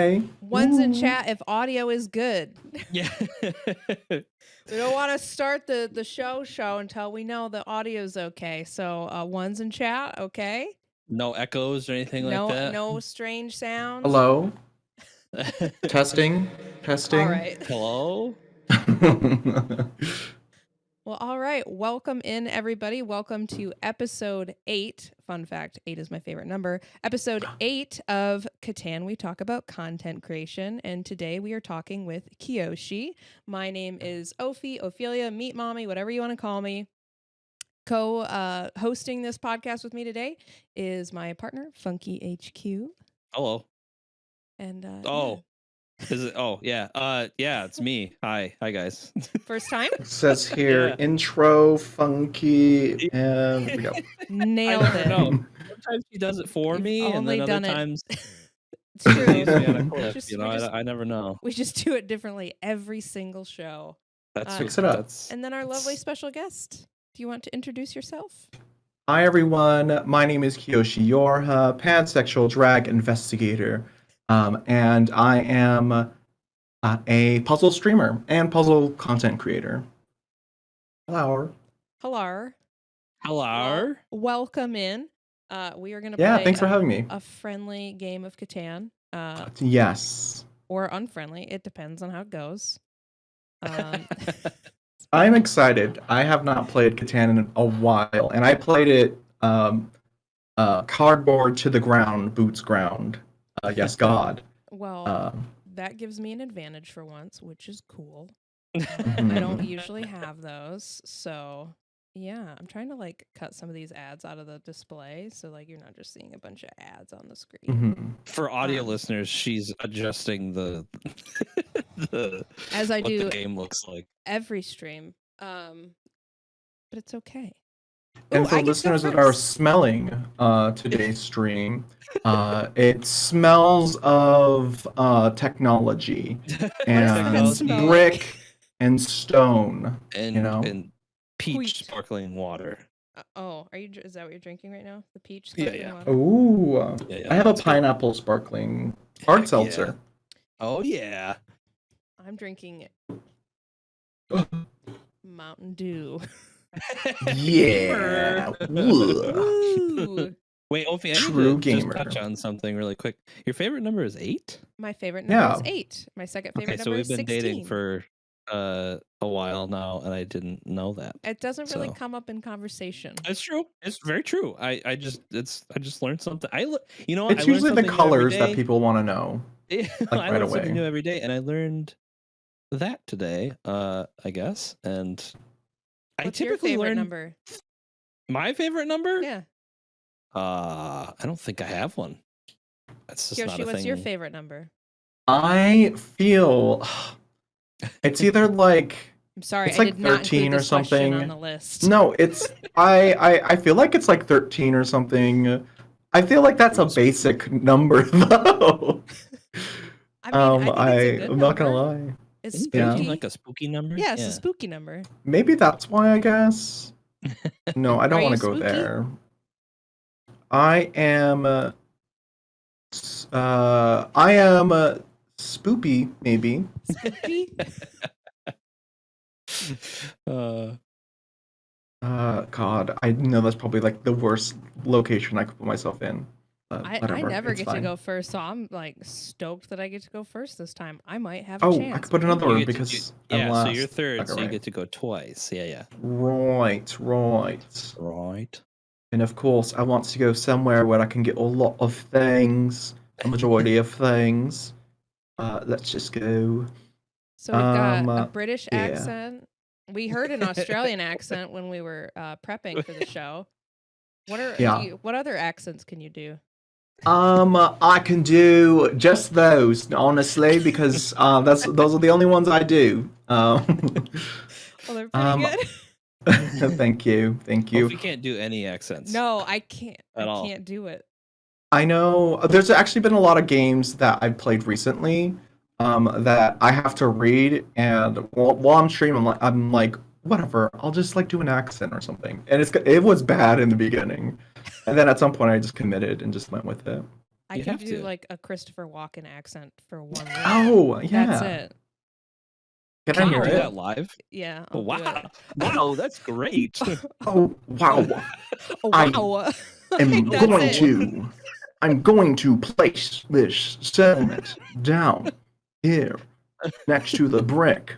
okay. One's in chat if audio is good. Yeah. We don't want to start the show until we know the audio's okay. So one's in chat, okay? No echoes or anything like that? No strange sounds? Hello? Testing? All right. Hello? Well, all right. Welcome in, everybody. Welcome to episode 8. Fun fact, 8 is my favorite number. Episode 8 of Catan. We talk about content creation. And today we are talking with Kiyoshi. My name is Ophelia, Meat Mommy, whatever you want to call me. Hosting this podcast with me today is my partner, FunkyHQ. Hello. And Is it? Oh, yeah. Yeah, it's me. Hi, guys. First time? It says here, intro, funky, and we go. Nailed it. No. Sometimes he does it for me, and then other times it's true. I never know. We just do it differently every single show. Fix it up. And then our lovely special guest. Do you want to introduce yourself? Hi, everyone. My name is KiyoshiYoRHa, pansexual drag investigator. And I am a puzzle streamer and puzzle content creator. Hello. Hello. Hello. Welcome in. We are going to play thanks for having me. A friendly game of Catan. Yes. Or unfriendly. It depends on how it goes. I'm excited. I have not played Catan in a while, and I played it cardboard to the ground, boots ground. Yes, God. Well, that gives me an advantage for once, which is cool. Mhm. I don't usually have those, so yeah, I'm trying to cut some of these ads out of the display, so you're not just seeing a bunch of ads on the screen. Mhm. For audio listeners, she's adjusting the as I do the game looks like every stream, but it's okay. And for listeners that are smelling today's stream, it smells of technology and brick and stone, and peach sparkling water. Is that what you're drinking right now? The peach sparkling water? Ooh, Yeah. I have a pineapple sparkling hard seltzer. Oh yeah. I'm drinking Mountain Dew. Yeah. Ooh. Wait, Ophi, I True need to gamer. just touch on something really quick. Your favorite number is 8? My favorite number is 8. My second favorite number is 16. So we've been dating for a while now, and I didn't know that. It doesn't really come up in conversation. It's true. It's very true. I just learned something. It's usually the colors that people want to know. Yeah, I right learn something away. new every day, and I learned that today. I guess, and What's I your typically favorite learn number? my favorite number. Yeah. I don't think I have one. That's just not a thing. What's your favorite number? I feel it's either I'm sorry, it's I like did not 13 include or this question something. on the list. No, it's I feel like it's like 13 or something. I feel like that's a basic number though. I think it's a good I'm not gonna number. lie. It's Yeah. spooky. Like a spooky number. Yeah, it's a spooky number. Maybe that's why, I guess. No, I don't Are want you to go spooky? there. I am spoopy, maybe. Spooky? God, I know that's probably like the worst location I could put myself in. I Whatever, never it's get fine. to go first, so I'm stoked that I get to go first this time. I might have a Oh, chance. I could put another You one get to- because yeah, I'm so last. you're third, Okay, so you right. get to go twice. Yeah. Right. Right. And of course, I want to go somewhere where I can get a lot of things, a majority of things. Let's just go. So we've got a British yeah. accent. We heard an Australian accent when we were prepping for the show. What other accents can you do? I can do just those, honestly, because those are the only ones I do. Well, they're pretty good. Thank you. Well, you can't do any accents. No, I can't. At all. I can't do it. I know there's actually been a lot of games that I've played recently that I have to read, and while I'm streaming, I'm like, whatever, I'll just do an accent or something. And it was bad in the beginning, and then at some point I just committed and just went with it. I You can have do to. like a Christopher Walken accent for 1 week. Oh, yeah. That's it. Can Can I you hear do it? that live? Yeah. I'll do Wow. it. Wow, that's great. Oh, wow. Oh, I wow. am That's going it. to. I'm going to place this settlement down here next to the brick.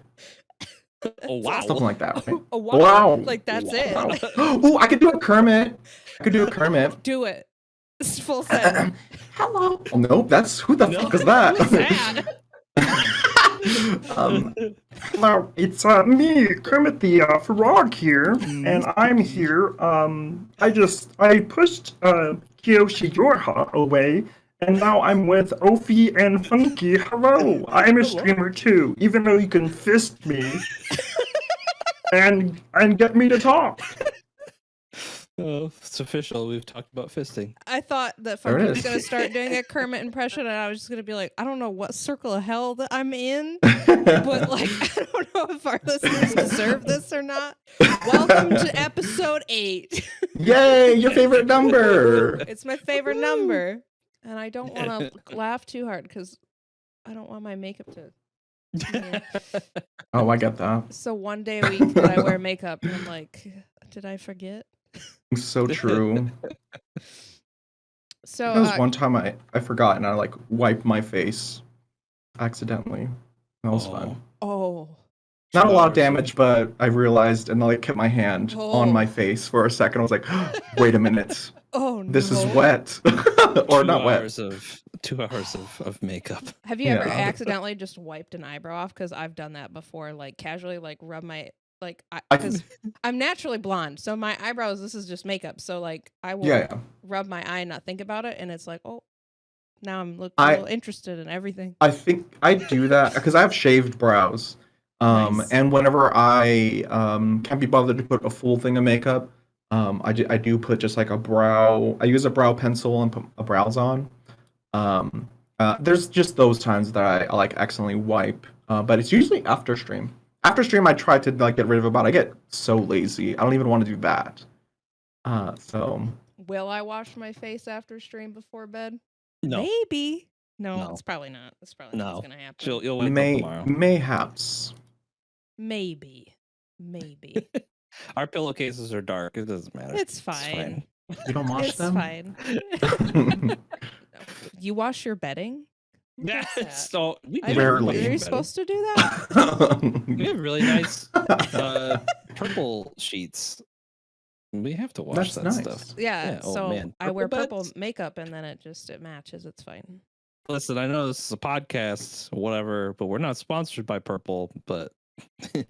Oh, wow. Something like that, right? Oh, wow. Wow. Like, that's Wow. it. Oh, I could do a Kermit. I could do a Kermit. Do it. It's full send. Hello. Oh, nope. That's who the No. fuck is that? Who's that? Hello, it's me, Kermit the Frog here, and I'm here. I pushed KiyoshiYoRHa away, and now I'm with Ophi and Funky. Hello, I'm a streamer too, even though you can fist me and get me to talk. Oh, it's official. We've talked about fisting. I thought that There it Funky was is. going to start doing a Kermit impression, and I was just going to be like, I don't know what circle of hell that I'm in, but like, I don't know if our listeners deserve this or not. Welcome to episode 8. Yay, your favorite number. It's my favorite number, and I don't want to laugh too hard because I don't want my makeup to. Yeah. Oh, I get that. So one day a week that I wear makeup, and I'm like, did I forget? So true. So There was one time I forgot and I like wiped my face accidentally. That was fun. oh, Not a lot of 2 hours. damage, but I realized and I like kept my hand on my face for a second. I was like, wait a minute. oh, This is no. wet. Or 2 not wet. hours of 2 hours of makeup. Have you ever Yeah. accidentally just wiped an eyebrow off? Because I've done that before. Like casually, like rub my I- because I'm naturally blonde, so my eyebrows. This is just makeup. So like I will Yeah, yeah. rub my eye and not think about it, and it's like, oh, now I'm a I- little interested in everything. I think I do that because I have shaved brows. Nice. And whenever I can't be bothered to put a full thing of makeup, I do put just like a brow. I use a brow pencil and put a brows on. There's just those times that I like accidentally wipe, but it's usually after stream. After stream, I try to like get rid of it, but I get so lazy. I don't even want to do that. So Will I wash my face after stream before bed? No. Maybe. No, No. it's probably not. That's probably not what's No. gonna happen. You'll wait till tomorrow. mayhaps. Maybe. Our pillowcases are dark. It doesn't matter. It's fine. You don't wash It's them. fine. You wash your bedding? Who does that? So we I do didn't- Rarely. Are you bedding. supposed to do that? We have really nice purple sheets. We have to wash That's that nice. stuff. Yeah. Yeah, oh, So man. I wear Purple purple beds? makeup, and then it matches. It's fine. Listen, I know this is a podcast, whatever, but we're not sponsored by Purple. But I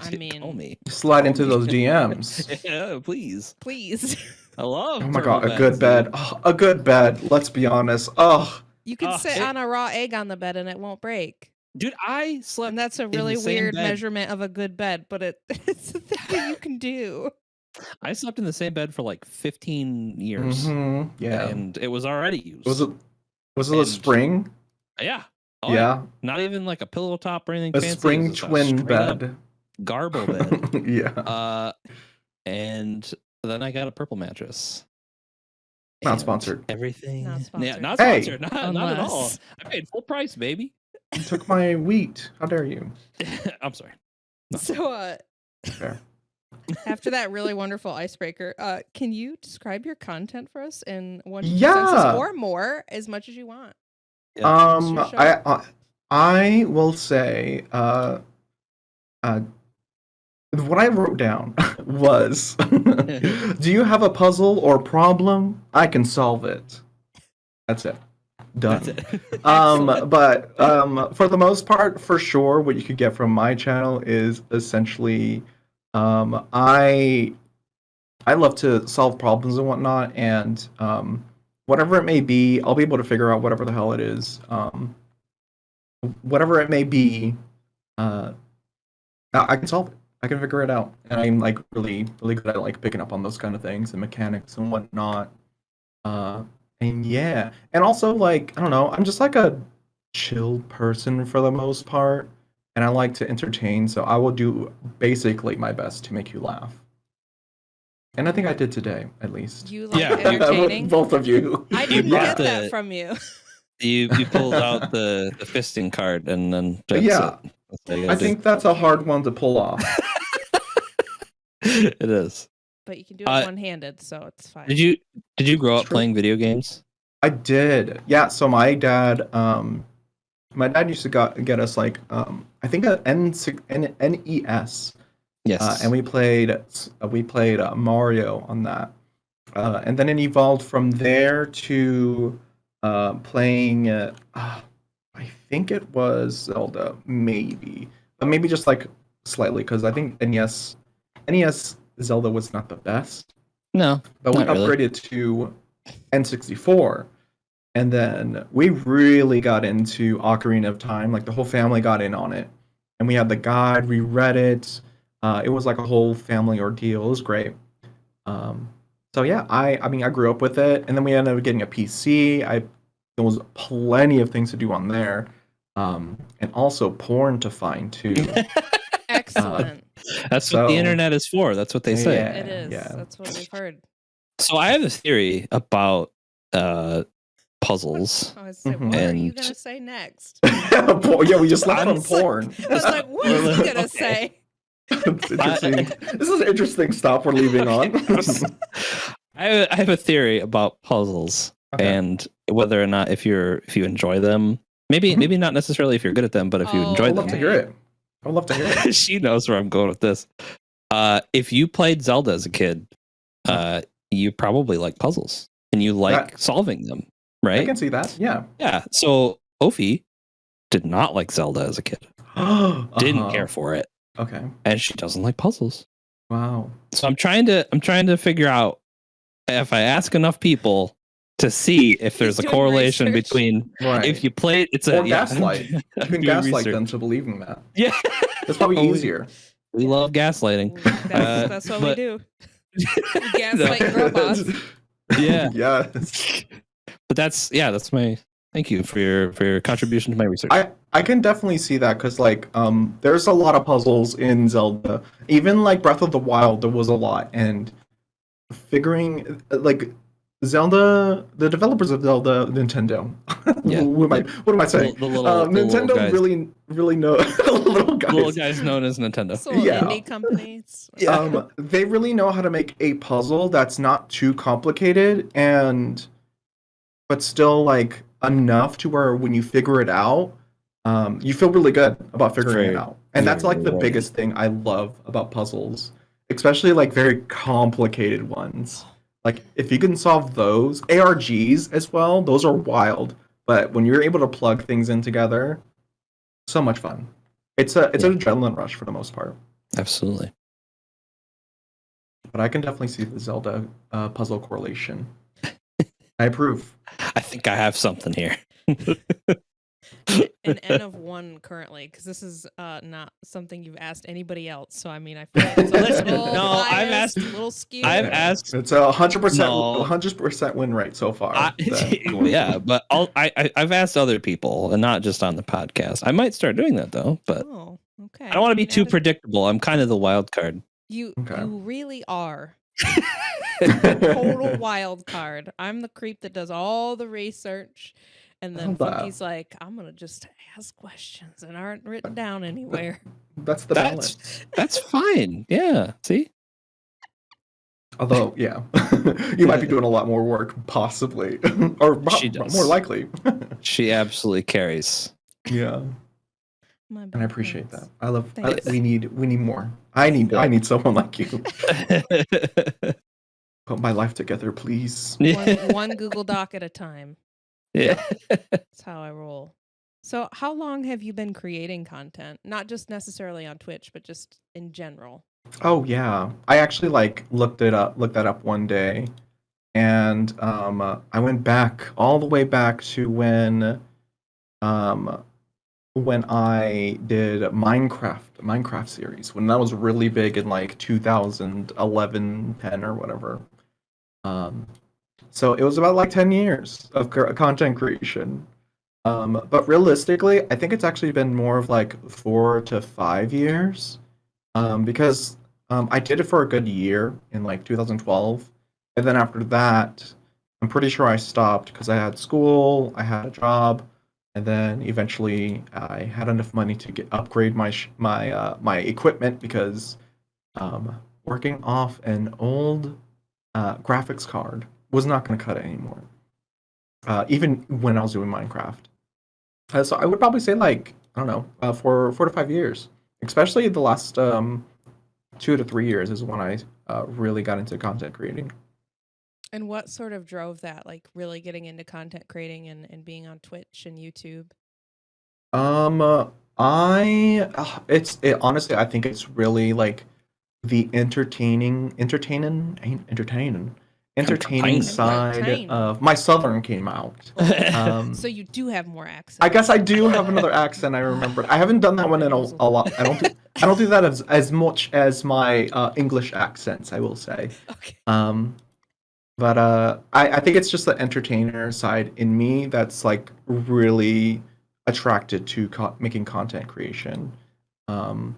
call mean- me. Slide into those DMs. Yeah, please. Please. I love. Oh my purple god, a beds, good dude. bed. Oh, a good bed. Let's be honest. Oh, You can Oh, sit it- on a raw egg on the bed, and it won't break. Dude, I slept. And that's a the really same weird bed. measurement of a good bed, but it's a thing that you can do. I slept in the same bed for like 15 years, yeah. and it was already used. Was it a And- spring? Yeah. Yeah. Not even like a pillow top or anything A fancy. It spring was just a twin straight up bed. garble bed. Yeah. And then I got a purple mattress. Not And sponsored. Everything. Not Yeah, sponsored. not Hey! sponsored. Not at all. Unless- I paid full price, baby. You took my wheat. How dare you? I'm sorry. No. So Fair. after that really wonderful icebreaker, can you describe your content for us in one Yeah. sentences or more, as much as you want? Yeah. It's your show. I will say what I wrote down was do you have a puzzle or problem? I can solve it. That's it. Done. That's it. Excellent. But for the most part, for sure, what you could get from my channel is essentially I love to solve problems and whatnot, and whatever it may be, I'll be able to figure out whatever the hell it is. Whatever it may be, I can solve it. I can figure it out, and I'm like really, really good at like picking up on those kind of things and mechanics and whatnot. And yeah, and also like I don't know, I'm just like a chill person for the most part, and I like to entertain, so I will do basically my best to make you laugh. And I think I did today, at least. You like Yeah. entertaining? Both of you. I didn't brought get that the- from you. You pulled out the fisting card and then that's Yeah. it. That's what you I gotta do. think that's a hard one to pull off. It is. But you can do it one-handed, so it's fine. Did you grow up True. playing video games? I did. Yeah, so my dad used to get us like I think an NES. Yes. And we played Mario on that. And then it evolved from there to playing I think it was Zelda, maybe. But maybe just like slightly, because I think NES Zelda was not the best. No. But we Not really. upgraded to N64. And then we really got into Ocarina of Time. Like the whole family got in on it. And we had the guide, we read it. It was like a whole family ordeal. It was great. So yeah, I mean I grew up with it, and then we ended up getting a PC. There was plenty of things to do on there. And also porn to find too. Excellent. That's what the so- internet is for. That's what they say. Yeah. It is. yeah. That's what we've heard. So I have a theory about puzzles. I was saying, Mhm. what are you And- gonna say next? Yeah, we just left I'm on just like- porn. I was like, what is he gonna Okay. say? It's interesting. This is an interesting stop we're leaving on. I have a theory about puzzles Okay. and whether or not if you enjoy them. Maybe Mhm. maybe not necessarily if you're good at them, but if you Oh, enjoy I'd them. love to hear it. I'd love to hear it. She knows where I'm going with this. If you played Zelda as a kid, you probably like puzzles and you like solving them, I right? can see that. Yeah. Yeah. So Ophi did not like Zelda as a kid. Didn't care for it, Okay. and she doesn't like puzzles. Wow. So I'm trying to figure out if I ask enough people to see if there's a doing correlation research. between Right. if you play it's a Or gaslight. You I'm can doing gaslight research. them to believing that. Yeah. That's probably Oh, easier. We love gaslighting. That's what we but- do. Gaslight robots. Yeah. Yes. But that's my thank you for your contribution to my research. I can definitely see that because like there's a lot of puzzles in Zelda. Even like Breath of the Wild, there was a lot, and figuring like Zelda, the developers of Zelda, Nintendo. Yeah. What am I saying? The little Nintendo guys. really know the little guys. Little guys known as Nintendo. It's a little Yeah. indie company. It's- Yeah. They really know how to make a puzzle that's not too complicated but still like enough to where when you figure it out, you feel really good about figuring it out. And that's like the very biggest thing I love about puzzles, especially like very complicated ones. Like if you can solve those, ARGs as well, those are wild. But when you're able to plug things in together, so much fun. It's an adrenaline rush for the most part. Absolutely. But I can definitely see the Zelda puzzle correlation. I approve. I think I have something here. an N of 1 currently, because this is not something you've asked anybody else. So I mean, I feel like it's a Listen, little no, I've biased, asked- a little skewed. I've asked. It's a 100%, No. 100% win rate so far. Well, yeah, but I've asked other people and not just on the podcast. I might start doing that though, but Oh, okay. I don't want to be too Added- predictable. I'm kind of the wild card. You Okay. you really are. Total wild card. I'm the creep that does all the research, and then Love that. Funky's like, I'm gonna just ask questions and aren't written down anywhere. That's the balance. That's fine. Yeah. See? Although, yeah, you might be doing a lot more work, possibly, or She does. more likely. She absolutely carries. Yeah, My and bad, I appreciate thanks. that. I love. Thanks. We need more. I need someone like you. Put my life together, please. One Google Doc at a time. Yeah. That's how I roll. So, how long have you been creating content? Not just necessarily on Twitch, but just in general. Oh yeah, I actually like looked that up one day, and I went back all the way back to when I did Minecraft series, when that was really big in like 2011, 10 or whatever. So it was about like 10 years of content creation. But realistically, I think it's actually been more of like 4 to 5 years. Because I did it for a good year in like 2012, and then after that, I'm pretty sure I stopped because I had school, I had a job, and then eventually I had enough money to upgrade my equipment because working off an old graphics card was not going to cut it anymore. Even when I was doing Minecraft. So I would probably say like I don't know, for 4 to 5 years, especially the last 2 to 3 years is when I really got into content creating. And what sort of drove that, like really getting into content creating and being on Twitch and YouTube? Honestly, I think it's really like the entertaining side Entertain. of my southern came out. So you do have more accents. I guess I do have another accent. I remembered. I haven't done that one in a lot. I don't do that as much as my English accents. I will say. Okay. But I think it's just the entertainer side in me that's like really attracted to making content creation. And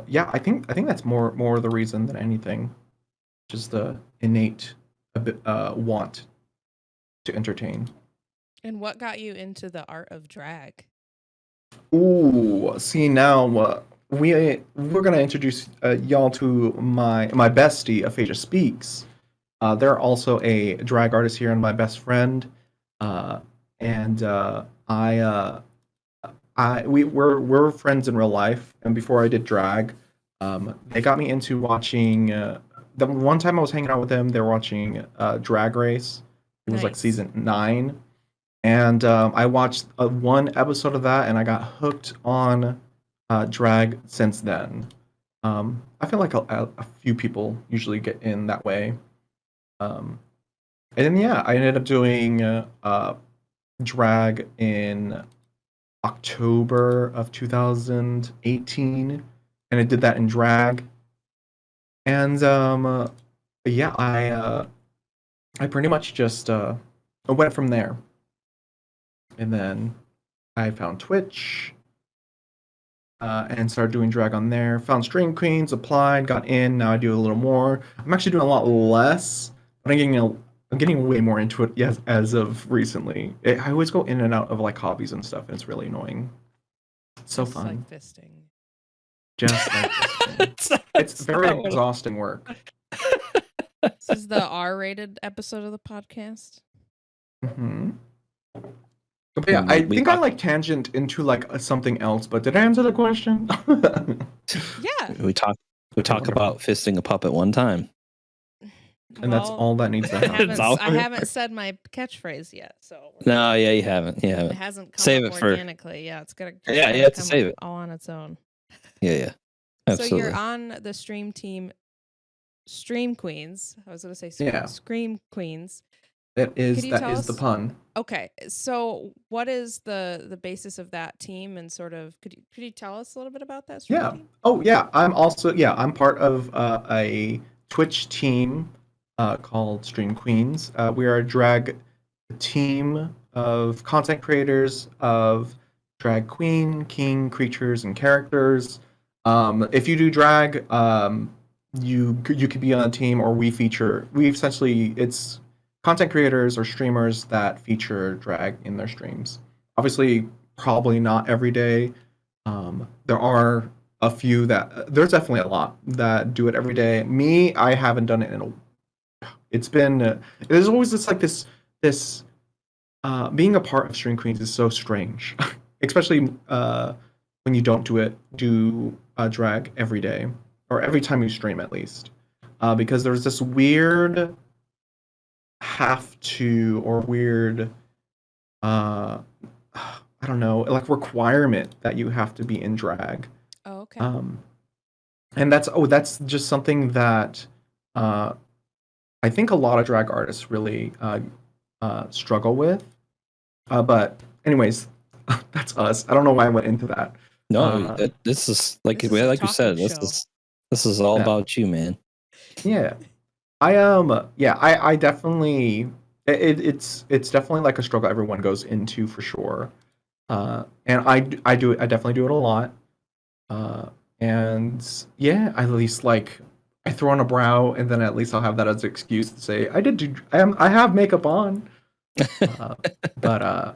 yeah, I think that's more the reason than anything. Just the innate want to entertain. And what got you into the art of drag? Ooh, see now we're gonna introduce y'all to my bestie, Aphasia Speaks. They're also a drag artist here and my best friend. And we're friends in real life. And before I did drag, they got me into watching. The one time I was hanging out with them, they were watching Drag Race. It was like Nice. season 9. And I watched one episode of that, and I got hooked on drag since then. I feel like a few people usually get in that way. And then yeah, I ended up doing drag in October of 2018, and I did that in drag. And yeah, I pretty much just went from there. And then I found Twitch and started doing drag on there. Found Stream Queens, applied, got in. Now I do a little more. I'm actually doing a lot less, but I'm getting way more into it. Yes, as of recently. I always go in and out of like hobbies and stuff, and it's really annoying. It's so Just fun. like fisting. Just like fisting. It's very exhausting work. This is the R-rated episode of the podcast. Mm-hmm. But yeah, I think I like tangent into like something else. But did I answer the question? Yeah. We talk about fisting a puppet one time. And that's all that needs to happen. I haven't said my catchphrase yet, so No, yeah, you haven't. it hasn't come Save up it for- organically. Yeah, it's gonna. Yeah, you have to save it. all on its own. Yeah. Absolutely. So you're on the stream team, Stream Queens. I was gonna say Scream Queens. That is Could you tell the us- pun. Okay, so what is the basis of that team, and sort of could you tell us a little bit about that stream team? Oh yeah. I'm part of a Twitch team called Stream Queens. We are a drag team of content creators of drag queen, king, creatures, and characters. If you do drag, you could be on a team, or we essentially it's content creators or streamers that feature drag in their streams. Obviously, probably not every day. There are a few there's definitely a lot that do it every day. Me, I haven't done it there's always this being a part of Stream Queens is so strange, especially when you don't do drag every day, or every time you stream at least, because there's this weird I don't know, like requirement that you have to be in drag. Oh, okay. And that's just something that I think a lot of drag artists really struggle with. But anyways, that's us. I don't know why I went into that. No, this is like This is a you said. talking show. This is all about you, man. Yeah. I definitely it's definitely like a struggle everyone goes into for sure. And I definitely do it a lot. And yeah, at least like I throw on a brow, and then at least I'll have that as an excuse to say I have makeup on. Uh, but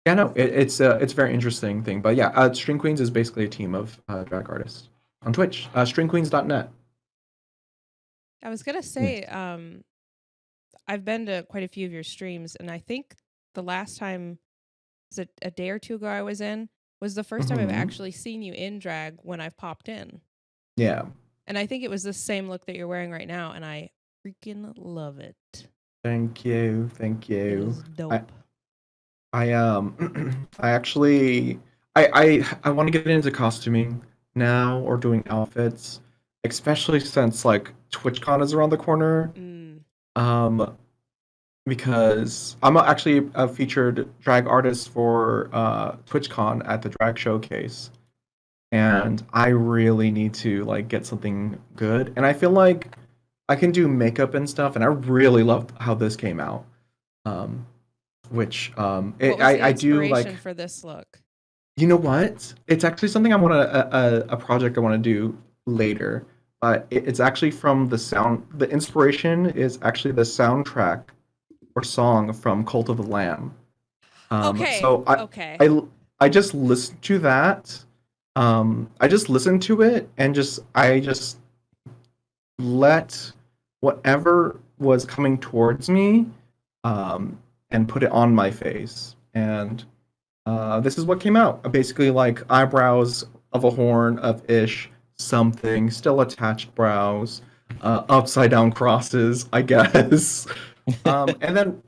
yeah, no, it's a very interesting thing. But yeah, String Queens is basically a team of drag artists on Twitch. Stringqueens.net. I was gonna say, I've been to quite a few of your streams, and I think the last time, was it a day or two ago I was in, was the first time I've Mhm. actually seen you in drag when I've popped in. Yeah. And I think it was the same look that you're wearing right now, and I freaking love it. Thank you. Thank It you. is dope. I I actually I want to get into costuming now or doing outfits, especially since like TwitchCon is around the corner. Um, because I'm actually a featured drag artist for TwitchCon at the drag showcase, and I really need to like get something good. And I feel like I can do makeup and stuff, and I really love how this came out. Which What was the I do inspiration like. for this look? You know what? It's actually something I want to a project I want to do later. But it's actually from the sound. The inspiration is actually the soundtrack or song from Cult of the Lamb. Okay. So Okay. I just listened to that. I just listened to it and I just let whatever was coming towards me, and put it on my face. And this is what came out. Basically, like eyebrows of a horn of ish, something, still attached brows, upside down crosses, I guess. And then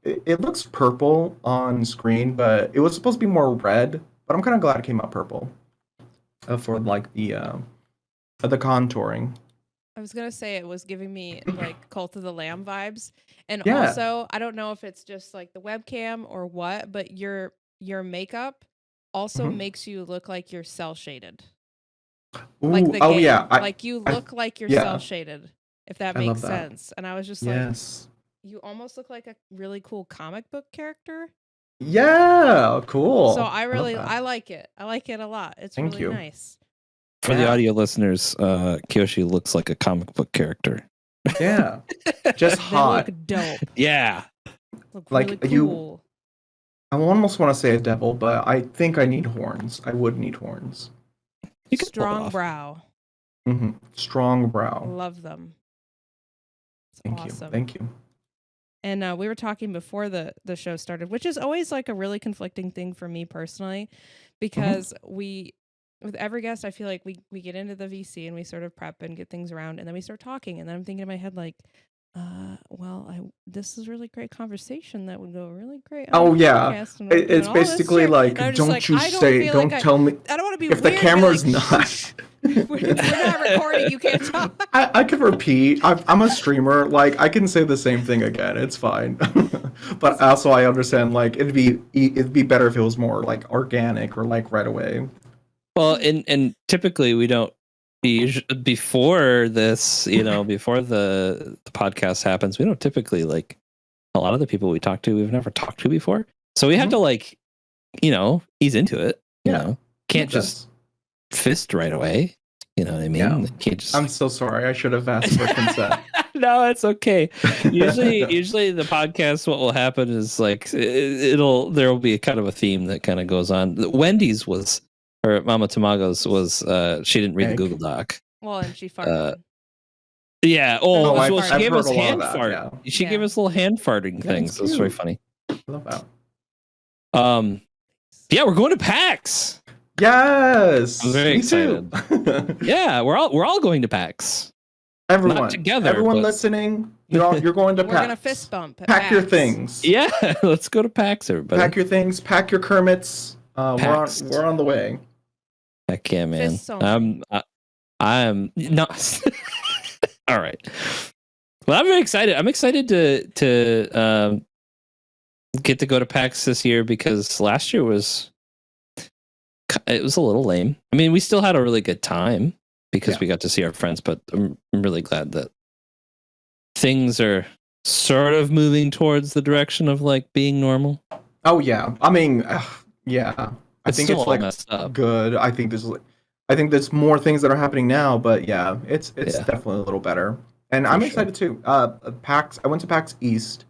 it looks purple on screen, but it was supposed to be more red. But I'm kind of glad it came out purple for like the contouring. I was gonna say it was giving me like Cult of the Lamb vibes, and Yeah. also I don't know if it's just like the webcam or what, but your makeup also Mhm. makes you look like you're cell shaded, Ooh, like the oh game. yeah, Like you I- look like you're yeah. cell shaded, if that I makes love that. sense. And I was just like, Yes. you almost look like a really cool comic book character. Yeah, cool. So I love really that. I like it. I like it a lot. It's Thank really you. nice. For the Yeah. audio listeners, Kiyoshi looks like a comic book character. Yeah. Just They hot. look dope. Yeah. Look Like, really cool. I almost want to say a devil, but I think I need horns. I would need horns. You can pull it Strong off. brow. Strong brow. Love them. It's Thank awesome. you. Thank you. And we were talking before the show started, which is always like a really conflicting thing for me personally, because with every guest, I feel like we get into the VC and we sort of prep and get things around, and then we start talking, and then I'm thinking in my head like, well, this is really great conversation that would go really great. On Oh the yeah. podcast, and we're doing It's all this basically shit. like, And I'm just don't like, you I don't say, feel don't like tell me I don't want to be if weird the and be camera's like, not. "Shh, we're not recording. You can't talk. I could repeat. I'm a streamer. Like I can say the same thing again. It's fine. But also I understand. Like it'd be better if it was more like organic or like right away. Well, and typically we don't before this, before the podcast happens, we don't typically like a lot of the people we talk to, we've never talked to before. So we have to like, ease into it. Can't just fist right away. You know what I mean? Yeah. Can't just... I'm so sorry. I should have asked for consent. No, it's okay. Usually the podcast, what will happen is like there will be a kind of a theme that kind of goes on. Wendy's was, or Mama Tamago's was, she didn't read the Google Doc. Well, and she farted. Yeah. Oh, Well, I've she gave heard us a lot of hand that, fart. yeah. She gave us little hand farting Yeah, things. it's It was very cute. funny. I love that. Yeah, we're going to PAX. Yes. I'm very me too. Yeah, we're all going to PAX. Everyone Not together, Everyone but- listening, you're going to We're PAX. gonna fist bump. At Pack your PAX. things. Yeah, let's go to PAX, everybody. Pack your things. Pack your Kermits. Paxed. We're on the way. Heck yeah, man. Fists only. I'm not. All right. Well, I'm very excited. I'm excited to get to go to PAX this year because last year was a little lame. I mean, we still had a really good time because we got to see our friends, but I'm really glad that things are sort of moving towards the direction of like being normal. Oh yeah. I mean, yeah. I It's think still it's all like messed up. good. I think this is like, I think there's more things that are happening now, but yeah, it's Yeah. definitely a little better. And For I'm sure. excited too. PAX. I went to PAX East,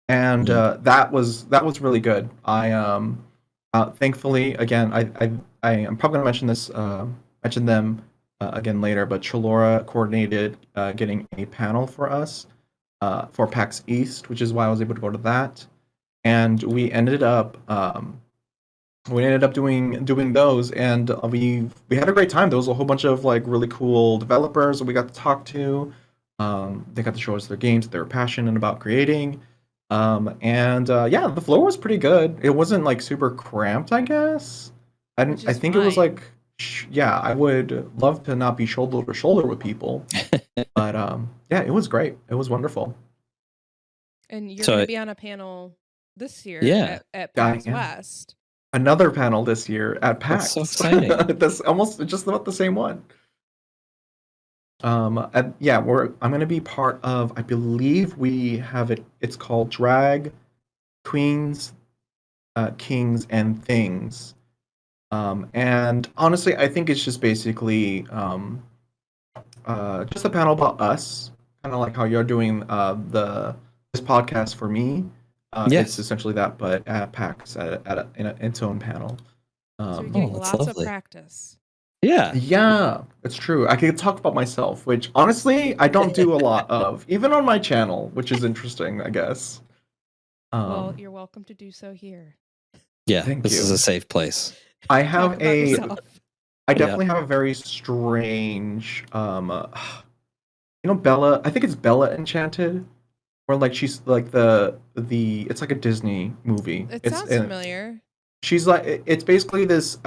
and Mm. that was really good. Thankfully, again, I am probably gonna mention them again later, but Chalora coordinated getting a panel for us for PAX East, which is why I was able to go to that. And we ended up doing those, and we had a great time. There was a whole bunch of like really cool developers that we got to talk to. They got to show us their games that they were passionate about creating. And yeah, the floor was pretty good. It wasn't like super cramped, I guess. Which I is think it was fine. like yeah, I would love to not be shoulder to shoulder with people, but yeah, it was great. It was wonderful. And you're So going to I- be on a panel this year Yeah. at I PAX am. West. Another panel this year at That's so PAX. exciting. That's almost just about the same one. Yeah, I'm gonna be part of. I believe we have it. It's called Drag Queens, Kings, and Things. And honestly, I think it's just basically just a panel about us, kind of like how you're doing this podcast for me. Yes. It's essentially that, but at PAX in its own panel. So you're getting that's lots lovely. of practice. Yeah. Yeah, it's true. I could talk about myself, which honestly I don't do a lot of, even on my channel, which is interesting, I guess. Well, you're welcome to do so here. Yeah. Thank This is you. a safe place. I Talk have about a yourself. I definitely have a very strange Bella, I think it's Bella Enchanted, where like she's like the it's like a Disney movie. It It's sounds familiar. she's like it's basically this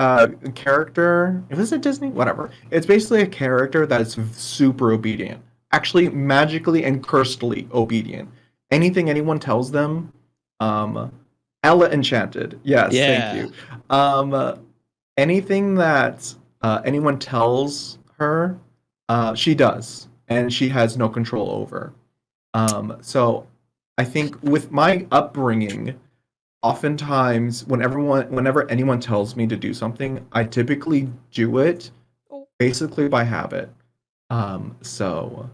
character. Was it Disney? Whatever. It's basically a character that's super obedient. Actually magically and cursedly obedient. Anything anyone tells them, um Ella Enchanted. Yes, thank Yeah. you. Anything that anyone tells her, she does, and she has no control over. So I think with my upbringing, oftentimes whenever anyone tells me to do something, I typically do it Oh, basically by habit. So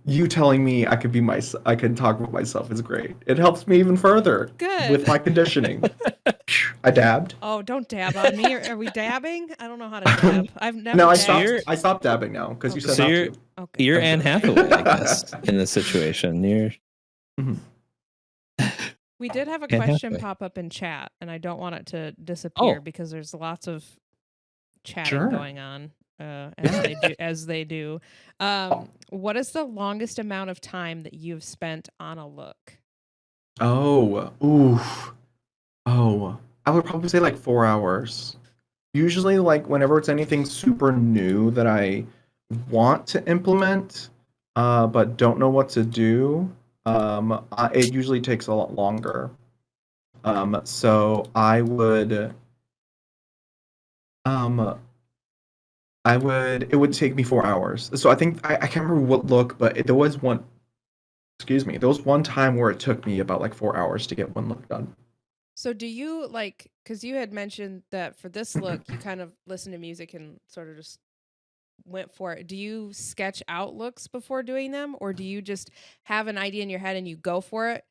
you telling me I can talk about myself is great. It helps me even further good. with my conditioning. I dabbed. Oh, don't dab on me. Are we dabbing? I don't know how to dab. I've never No, I dabbed. stopped dabbing now because you Okay. said So not you're- to. Okay. You're Thank Anne you. Hathaway, I guess, in this situation. You're We did have a Anne question Hathaway. pop up in chat, and I don't want it to disappear Oh. because there's lots of chatting Sure. going on as they do. What is the longest amount of time that you've spent on a look? Oh, oof. Oh, I would probably say like 4 hours. Usually, like whenever it's anything super new that I want to implement, but don't know what to do, it usually takes a lot longer. So it would take me 4 hours. So I think I can't remember what look, but there was one. Excuse me. There was one time where it took me about like 4 hours to get one look done. So do you like, because you had mentioned that for this look, you kind of listen to music and sort of just went for it. Do you sketch out looks before doing them, or do you just have an idea in your head and you go for it?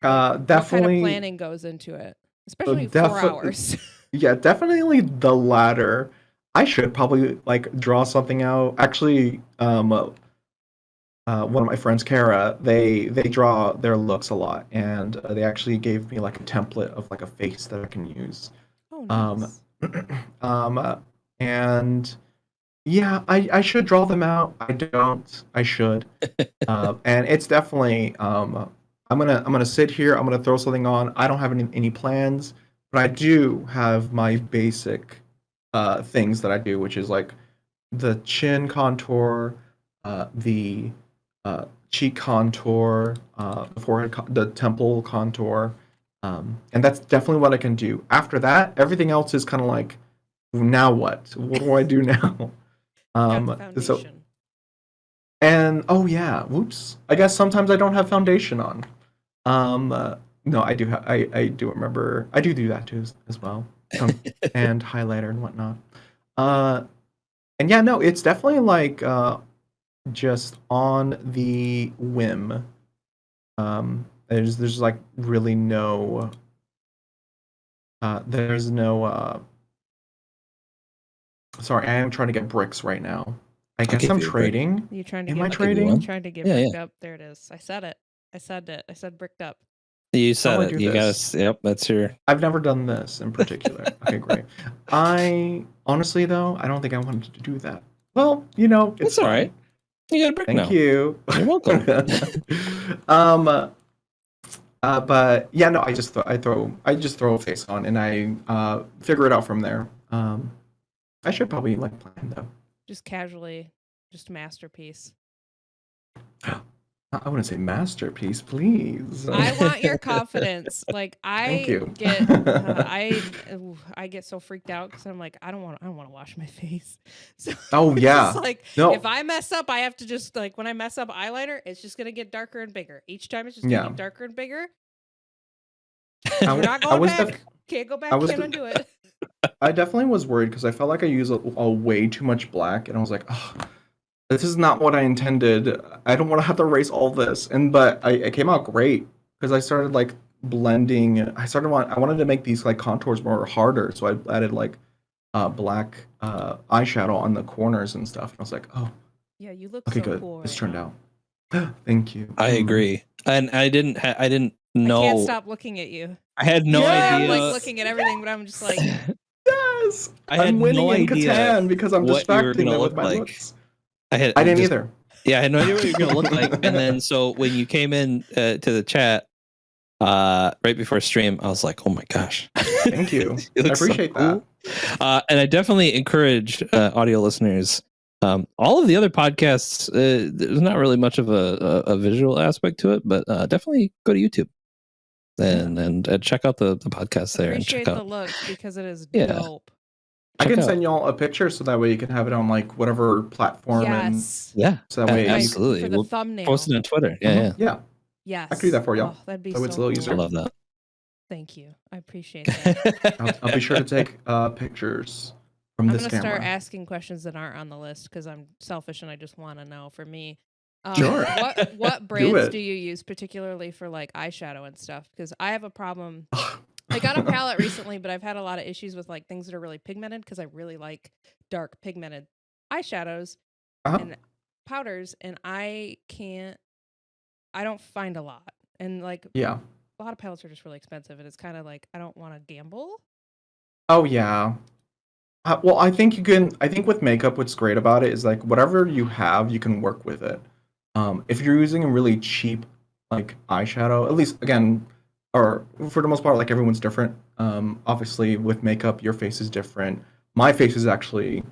What kind Definitely. of planning goes into it? Especially 4 hours. Yeah, definitely the latter. I should probably like draw something out. Actually, one of my friends, Kara, they draw their looks a lot, and they actually gave me like a template of like a face that I can use. Oh, Um, nice. And yeah, I should draw them out. I don't. I should. And it's definitely I'm gonna sit here. I'm gonna throw something on. I don't have any plans, but I do have my basic things that I do, which is like the chin contour, the cheek contour, the forehead, the temple contour, and that's definitely what I can do. After that, everything else is kind of like, now what? What do I do now? Got the So foundation. and oh yeah, whoops. I guess sometimes I don't have foundation on. No, I do. I do remember. I do that too as well, and highlighter and whatnot. And yeah, no, it's definitely like just on the whim. There's like really no there's no sorry, I am trying to get bricks right now. I guess give I'm you a brick. trading. You trying to Am get I give you trading? one. trying to get Yeah, bricked up. There it is. I said it. I said it. I said bricked up. You How said do I it. do You got this? to. Yep, that's your. I've never done this in particular. Okay, great. I honestly though, I don't think I wanted to do that. Well, you know, it's That's all fine. right. You got a brick Thank now. you. You're welcome. But yeah, no, I just throw a face on and I figure it out from there. I should probably like plan though. Just casually, just masterpiece. I wouldn't say masterpiece, please. I want your confidence. Like Thank you. I get so freaked out because I'm like I don't want to wash my face. So Oh it's yeah. just like No. if I mess up, I have to just like when I mess up eyeliner, it's just gonna get darker and bigger. Each time it's just gonna Yeah. get darker and bigger. I We're not I going was back. Can't go back. I was Can't the- undo it. I definitely was worried because I felt like I used a way too much black, and I was like, oh, this is not what I intended. I don't want to have to erase all this. But it came out great because I started like blending. I wanted to make these like contours more harder, so I added like black eyeshadow on the corners and stuff. And I was like, oh, Yeah, you look okay, so good. cool. This right turned now. out. Thank you. I agree, and I didn't know. I can't stop looking at you. I had no Yes! idea. I'm like looking at everything, but I'm just like, Yes, I had I'm winning no in idea Catan because I'm what you were distracting gonna them with look my like. looks. I didn't just- either. Yeah, I had no idea what you were gonna look like. And then so when you came in to the chat right before stream, I was like, oh my gosh. Thank you. You I look so appreciate cool. And I definitely encourage audio listeners. All of the other podcasts, there's not really much of a visual aspect to it, but definitely go to YouTube and check out the podcast there and appreciate check the out. looks because it is Yeah. dope. I check can out- send y'all a picture so that way you can have it on like whatever platform Yes. Yeah, so that way Like, absolutely. for the We'll thumbnail. post it on Twitter. Yeah, Mhm. yeah. Yeah. Yes. I can do that for y'all. Oh, that'd be So so it's a little cool. I easier. love that. Thank you. I appreciate that. I'll be sure to take pictures from I'm this gonna camera. start asking questions that aren't on the list because I'm selfish and I just want to know. For me, Sure. what brands it. do you use particularly for like eyeshadow and stuff? Because I have a problem. I got a palette recently, but I've had a lot of issues with like things that are really pigmented because I really like dark pigmented eyeshadows Uh-huh. and powders, and I don't find a lot. And like Yeah. a lot of palettes are just really expensive, and it's kind of like I don't want to gamble. Oh yeah. Well, I think with makeup, what's great about it is like whatever you have, you can work with it. If you're using a really cheap like eyeshadow, at least again, or for the most part, like everyone's different. Obviously with makeup, your face is different. My face is actually,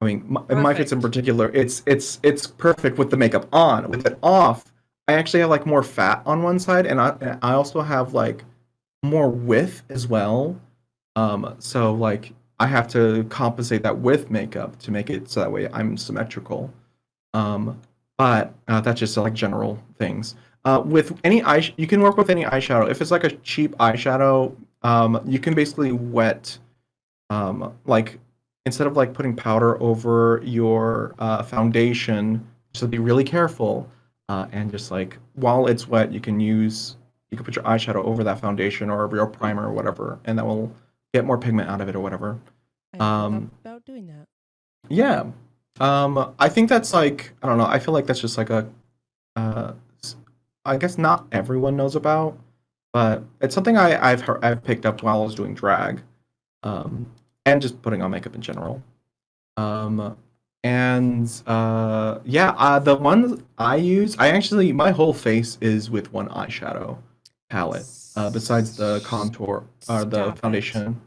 I mean, my face in Perfect. particular, it's perfect with the makeup on. With it off, I actually have like more fat on one side, and I also have like more width as well. So like I have to compensate that with makeup to make it so that way I'm symmetrical. But that's just like general things. With any you can work with any eyeshadow. If it's like a cheap eyeshadow, you can basically wet, like instead of like putting powder over your foundation, so be really careful. And just like while it's wet, you can put your eyeshadow over that foundation or over your primer or whatever, and that will get more pigment out of it or whatever. I thought about doing that. Yeah. I think that's like, I don't know, I feel like that's just like I guess not everyone knows about, but it's something I've picked up while I was doing drag, and just putting on makeup in general. The ones I use, my whole face is with one eyeshadow palette, besides the contour or the Stop it. foundation.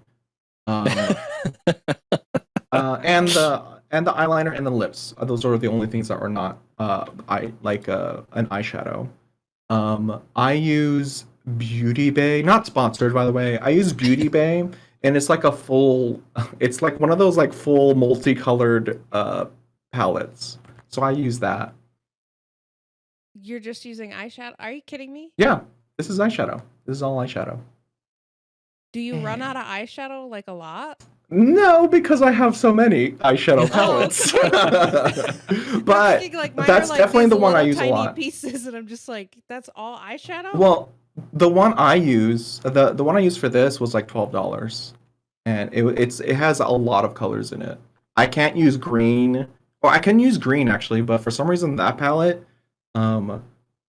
And the eyeliner and the lips. Those are the only things that are not an eyeshadow. I use Beauty Bay, not sponsored by the way. I use Beauty Bay, and it's like it's like one of those like full multicolored palettes. So I use that. You're just using eyeshadow? Are you kidding me? Yeah, this is eyeshadow. This is all eyeshadow. Do you run out of eyeshadow like a lot? No, because I have so many eyeshadow Oh, palettes. I'm But thinking, like, mine that's are, like, definitely these the one I little use a tiny lot. pieces, and I'm just like, that's all eyeshadow? Well, the one I use, the one I used for this was like $12, and it has a lot of colors in it. I can't use green, or I can use green actually, but for some reason that palette,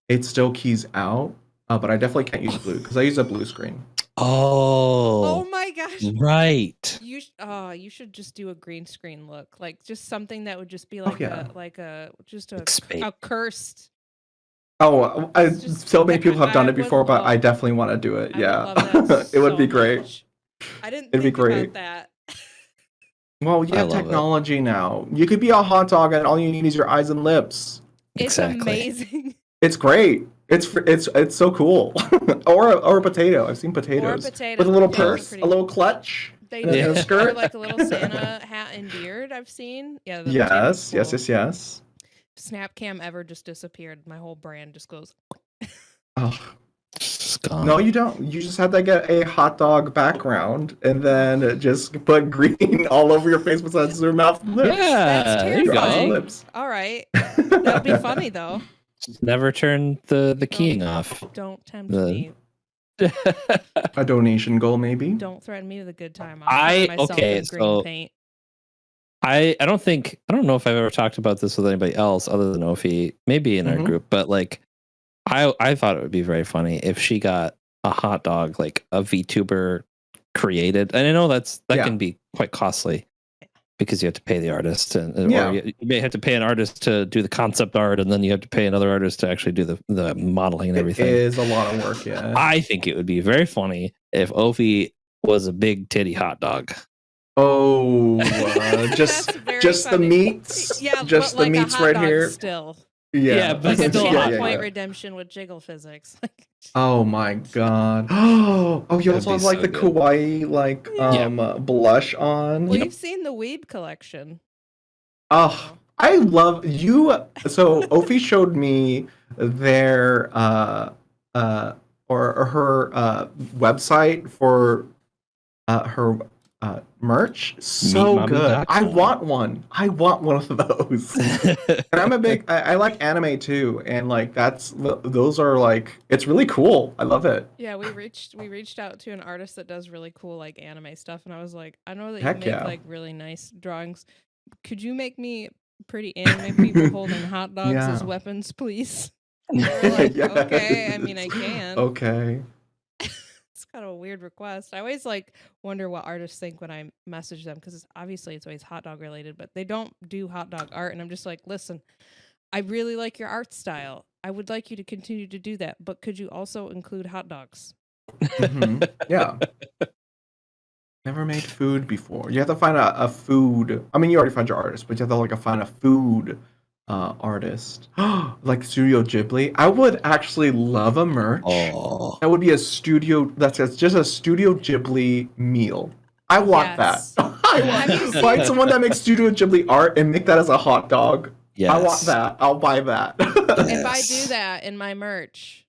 it still keys out. But I definitely can't use blue because I use a blue screen. Oh Oh, my gosh. right. You should just do a green screen look, like just something that would just be Oh like yeah. a cursed. Oh, It's just so many that people have done I it before, would but I love- definitely want to do it. I Yeah, would love that it would so be great. much. I didn't It'd be think great. about that. Well, you I have love it. technology now. You could be a hot dog, and all you need is your eyes and lips. It's Exactly. amazing. It's great. It's so cool. or a potato. I've seen potatoes potato. with a little Potatoes are purse, pretty- a little clutch. They And do. a Or skirt. like a little Santa hat and beard I've seen. Yeah. The Yes, potato's yes, cool. yes, yes. Snapcam ever just disappeared. My whole brand just goes. Oh, It's gone. no, you don't. You just have to get a hot dog background and then just put green all over your face besides your mouth and lips. Yeah, That's there you Your eyes and terrifying. go. lips. All right. That'll be funny though. Never turn the keying off. Don't tempt The- me. A donation goal, maybe. Don't threaten me with a good time. I'll cover myself okay, in green so- paint. I don't know if I've ever talked about this with anybody else other than Ophi, maybe in our Mhm. group, but like I thought it would be very funny if she got a hot dog like a VTuber created. And I know that Yeah. can be quite costly because you have to pay the artist and Yeah. or you may have to pay an artist to do the concept art and then you have to pay another artist to actually do the modeling and It everything. is a lot of work, yeah. I think it would be very funny if Ophi was a big titty hot dog. Oh, just That's very just the funny. meats. Yeah, just but the like a meats hot right dog here. Still, Yeah, but like a still channel hot. point redemption with jiggle physics. Oh my god. Oh, you That'd also be have like so the good. kawaii like Yeah. blush on. Well, you've seen the Weeb collection. Oh, I love you. So Ophi showed me their or her website for her merch. So good. I meetmommy.com. want one. I want one of those. And I'm a big. I like anime too, and like those are like it's really cool. I love it. Yeah, we reached out to an artist that does really cool like anime stuff, and I was like, I know that Heck you make yeah. like really nice drawings. Could you make me pretty anime people holding hot dogs as Yeah. weapons, please? And they were like, Yes. okay, I mean, I can. Okay. It's kind of a weird request. I always like wonder what artists think when I message them because obviously it's always hot dog related, but they don't do hot dog art, and I'm just like, listen, I really like your art style. I would like you to continue to do that, but could you also include hot dogs? Mhm. Yeah. Never made food before. You have to find a food. I mean, you already found your artist, but you have to like find a food artist. Like Studio Ghibli. I would actually love a merch. Oh, That would be a studio. That's just a Studio Ghibli meal. I want Yes. that. I Have you want find seen- someone that makes Studio Ghibli art and make that as a hot dog. yes. I want that. I'll buy that. If I Yes. do that in my merch,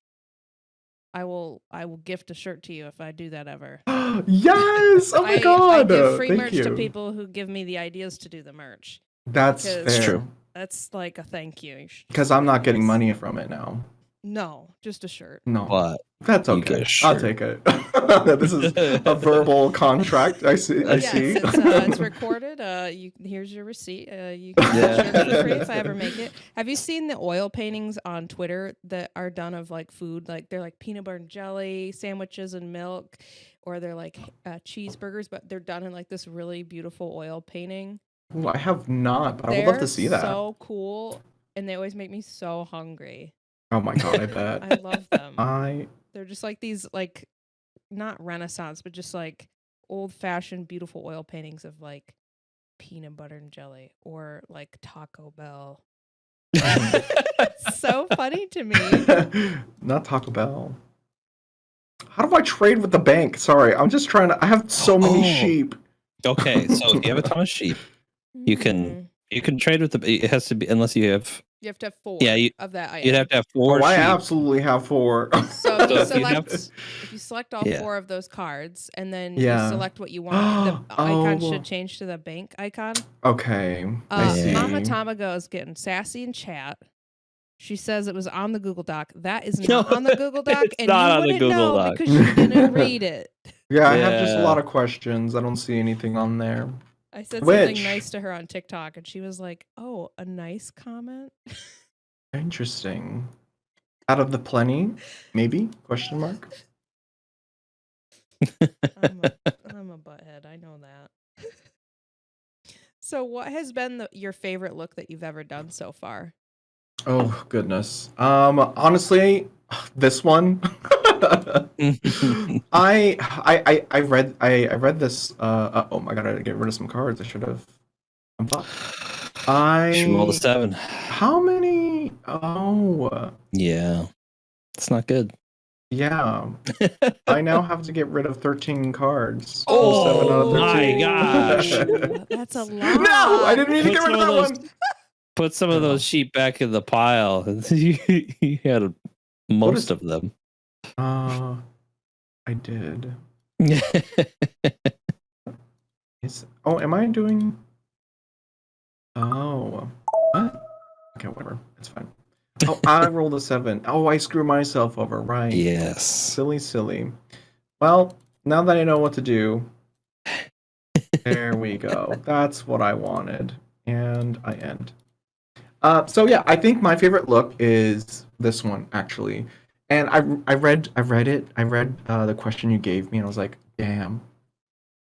I will gift a shirt to you if I do that ever. Yes. Oh my I god. give free Thank merch you. to people who give me the ideas to do the merch. That's Because- fair. It's true. That's like a thank you. You should Because just I'm do not getting this. money from it now. No, just a shirt. No. But That's You get okay. a I'll shirt. take it. This is a verbal contract. I see. I Yes, see. it's recorded. Here's your receipt. You can get a shirt for free if I ever make it. Have you seen the oil paintings on Twitter that are done of like food? Like they're like peanut butter and jelly sandwiches and milk, or they're like cheeseburgers, but they're done in like this really beautiful oil painting. Ooh, I have not, but I would love to see that. So cool, and they always make me so hungry. Oh my god, I bet. I love them. I They're just like these like not Renaissance, but just like old-fashioned beautiful oil paintings of like peanut butter and jelly or like Taco Bell. It's so funny to me. not Taco Bell. How do I trade with the bank? Sorry, I'm just trying to. I have so many Oh. sheep. okay, so if you have a ton of sheep, You can- Mm. you can trade with the. It has to be unless you have You have to have 4 Yeah, of that item. You'd have to have 4 I sheep. absolutely have 4. So if you So if you select all Yeah. 4 of those cards and then Yeah. you select what you want, the icon Oh. should change to the bank icon. Okay, I see. Mama Tamago is getting sassy in chat. She says it was on the Google Doc. That is No, not on the Google Doc, it's and not you on the wouldn't Google know Doc. because you didn't read it. Yeah, I have just a Yeah. lot of questions. I don't see anything on there. I said something Which- nice to her on TikTok, and she was like, "Oh, a nice comment." Interesting. Out of the plenty, maybe? Question mark. I'm a butthead. I know that. So, what has been your favorite look that you've ever done so far? Oh goodness. Honestly, this one. I read this. Oh, I gotta get rid of some cards. I should have. Should roll the 7. How many? Oh, Yeah, it's not good. yeah. I now have to get rid of 13 cards. Oh, 7 out of my 13. gosh. That's a lot. No, I didn't mean to Put get rid some of that of those- one. Put some of those sheep back in the pile. You had most is- of them. I did. Am I doing? Oh, what? Okay, whatever. It's fine. Oh, I rolled a 7. Oh, I screw myself over. Right. Yes. Silly. Well, now that I know what to do, there we go. That's what I wanted, and I end. So yeah, I think my favorite look is this one actually, and I read it. I read the question you gave me, and I was like, damn.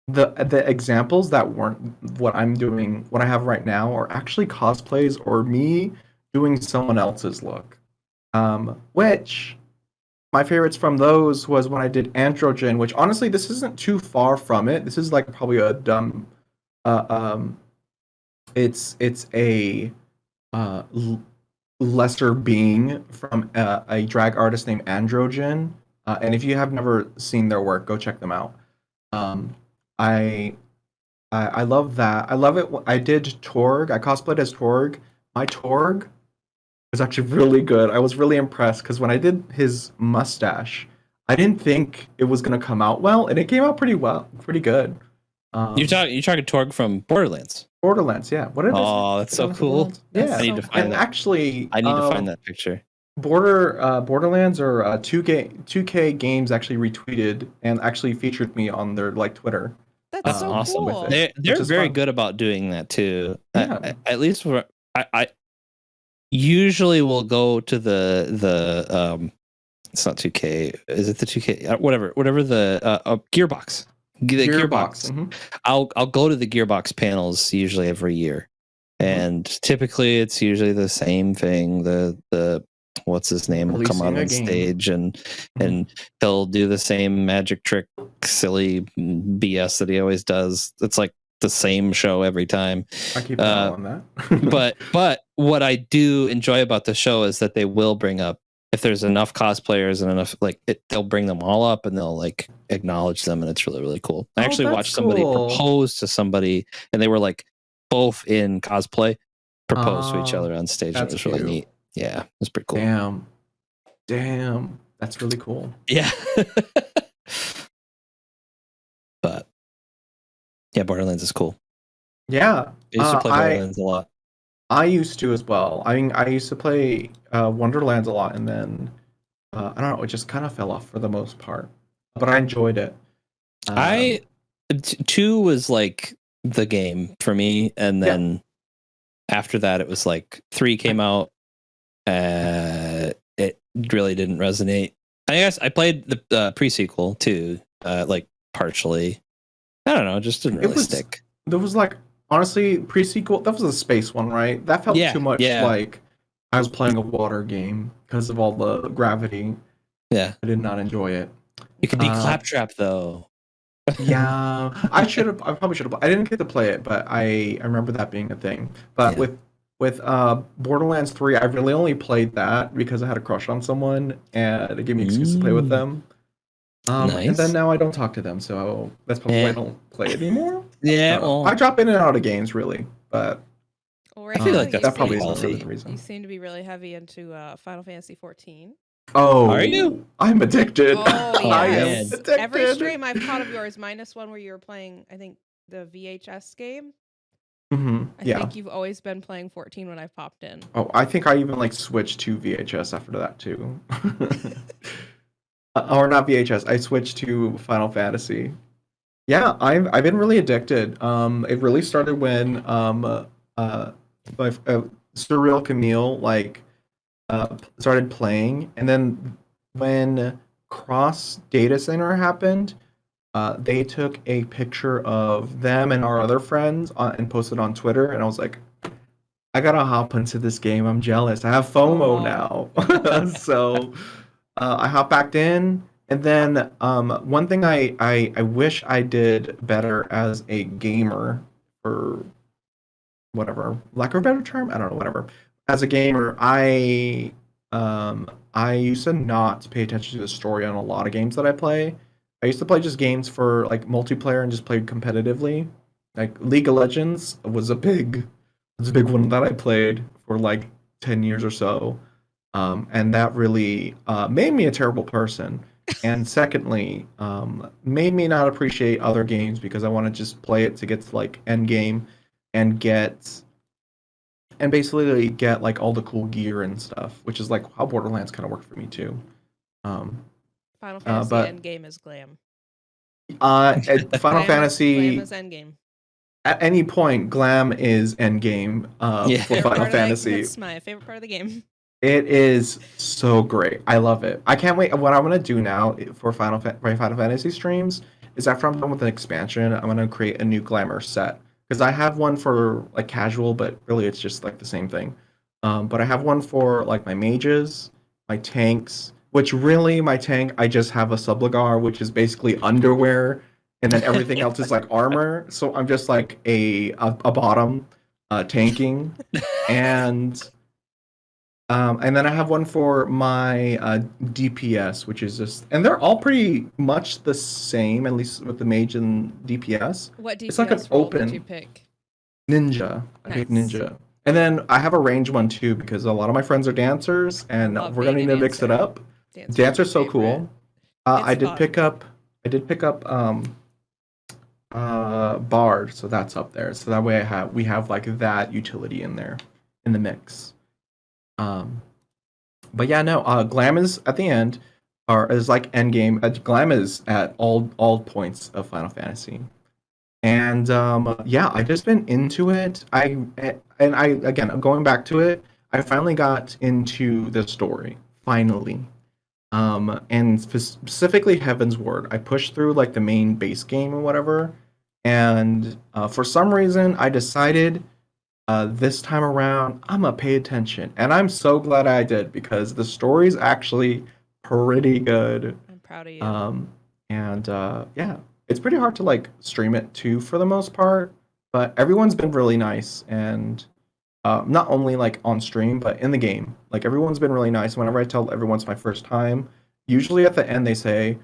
The examples that weren't what I'm doing, what I have right now, are actually cosplays or me doing someone else's look. Which my favorites from those was when I did Androgen, which honestly this isn't too far from it. This is like probably a dumb it's a lesser being from a drag artist named Androgen. And if you have never seen their work, go check them out. I love that. I love it. I did Torg. I cosplayed as Torg. My Torg was actually really good. I was really impressed because when I did his mustache, I didn't think it was gonna come out well, and it came out pretty good. You're talking Torg from Borderlands. Borderlands, yeah. What is Oh, that's so cool. Yeah, I need to find and that. actually, I need to find that picture. Borderlands or 2K games actually retweeted and actually featured me on their like Twitter. That's so awesome. cool. They're Which is very fun. good about doing that too. Yeah. At least I usually will go to the it's not 2K. Is it the 2K? Whatever the Gearbox. The Gearbox. Mhm. I'll go to the Gearbox panels usually every year, and typically it's usually the same thing. The what's his name will come Releasing out a on game. stage and he'll do the same magic trick, silly BS that he always does. It's like the same show every time. I keep an eye on that. But what I do enjoy about the show is that they will bring up, if there's enough cosplayers and enough they'll bring them all up and they'll like acknowledge them, and it's really, really cool. I actually that's watched somebody cool. propose to somebody, and they were like both in cosplay, propose to each Oh, other on stage. It that's was really cute. neat. Yeah, it was pretty cool. Damn, that's really cool. Yeah. But yeah, Borderlands is cool. Yeah, I used to play Borderlands a lot. I used to as well. I mean, I used to play Wonderlands a lot, and then I don't know, it just kind of fell off for the most part. But I enjoyed it. 2 was like the game for me, and then after that, it was like 3 came out. It really didn't resonate. I guess I played the pre-sequel too, like partially. I don't know, it just didn't really stick. There was like, honestly, pre-sequel, that was a space one, right? That felt too much like I was playing a water game because of all the gravity. Yeah. I did not enjoy it. You could be Claptrap though. Yeah, I probably should have. I didn't get to play it, but I remember that being a thing. But with Borderlands 3, I really only played that because I had a crush on someone and it gave me an excuse to play with them. Nice. And then now I don't talk to them, so that's probably why I don't play it anymore. Yeah, well, I drop in and out of games really, but Well, Right I feel now, like that's that probably is pretty another healthy. reason. You seem to be really heavy into Final Fantasy 14. Oh, Are you? I'm addicted. Oh, I am yes. addicted. Every stream I've caught of yours, minus one where you were playing, I think, the VHS game. I Yeah. think you've always been playing 14 when I've popped in. Oh, I think I even like switched to VHS after that too. Or not VHS. I switched to Final Fantasy. Yeah, I've been really addicted. It really started when Surreal Camille started playing, and then when Cross Data Center happened, they took a picture of them and our other friends and posted on Twitter, and I was like, I gotta hop into this game. I'm jealous. I have FOMO now. So I hop back in, and then one thing I wish I did better as a gamer, or whatever, lack of a better term, I don't know, whatever. As a gamer, I used to not pay attention to the story on a lot of games that I play. I used to play just games for like multiplayer and just played competitively. Like League of Legends was a big one that I played for like 10 years or so. And that really made me a terrible person. And secondly, made me not appreciate other games because I want to just play it to get to like end game and basically get like all the cool gear and stuff, which is like how Borderlands kind of worked for me too. Final Fantasy but- Endgame is glam. At Final Glam Fantasy, is Endgame. at any point, glam is endgame Yeah. for Favorite Final part of that- Fantasy. That's my favorite part of the game. It is so great. I love it. I can't wait. What I'm gonna do now for Final Fantasy streams is after I'm done with an expansion, I'm gonna create a new glamour set because I have one for like casual, but really it's just like the same thing. But I have one for like my mages, my tanks, which really my tank I just have a subligar, which is basically underwear, and then everything else is like armor. So I'm just like a bottom tanking, and then I have one for my DPS, which is just, and they're all pretty much the same, at least with the mage and DPS. What DPS It's like an role did open- you pick? Ninja. I pick Nice. Ninja. And then I have a range one too because a lot of my friends are dancers, and love we're gonna being need a to mix it dancer. up. Dancer's Dancer's my so favorite. cool. I It's did fun. pick up Bard, so that's up there. So that way we have like that utility in there in the mix. But yeah, no, glam is at the end, or is like end game. Glam is at all points of Final Fantasy, and yeah, I've just been into it. Again, going back to it, I finally got into the story finally, and specifically Heaven's Word. I pushed through like the main base game or whatever, and for some reason I decided. This time around, I'm gonna pay attention, and I'm so glad I did because the story's actually pretty good. I'm proud of you. And yeah, it's pretty hard to like stream it too for the most part, but everyone's been really nice, and not only like on stream but in the game. Like everyone's been really nice. Whenever I tell everyone it's my first time, usually at the end they say,